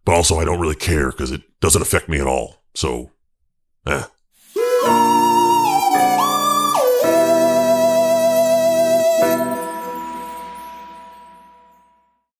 But also, I don't really care because it doesn't affect me at all. So,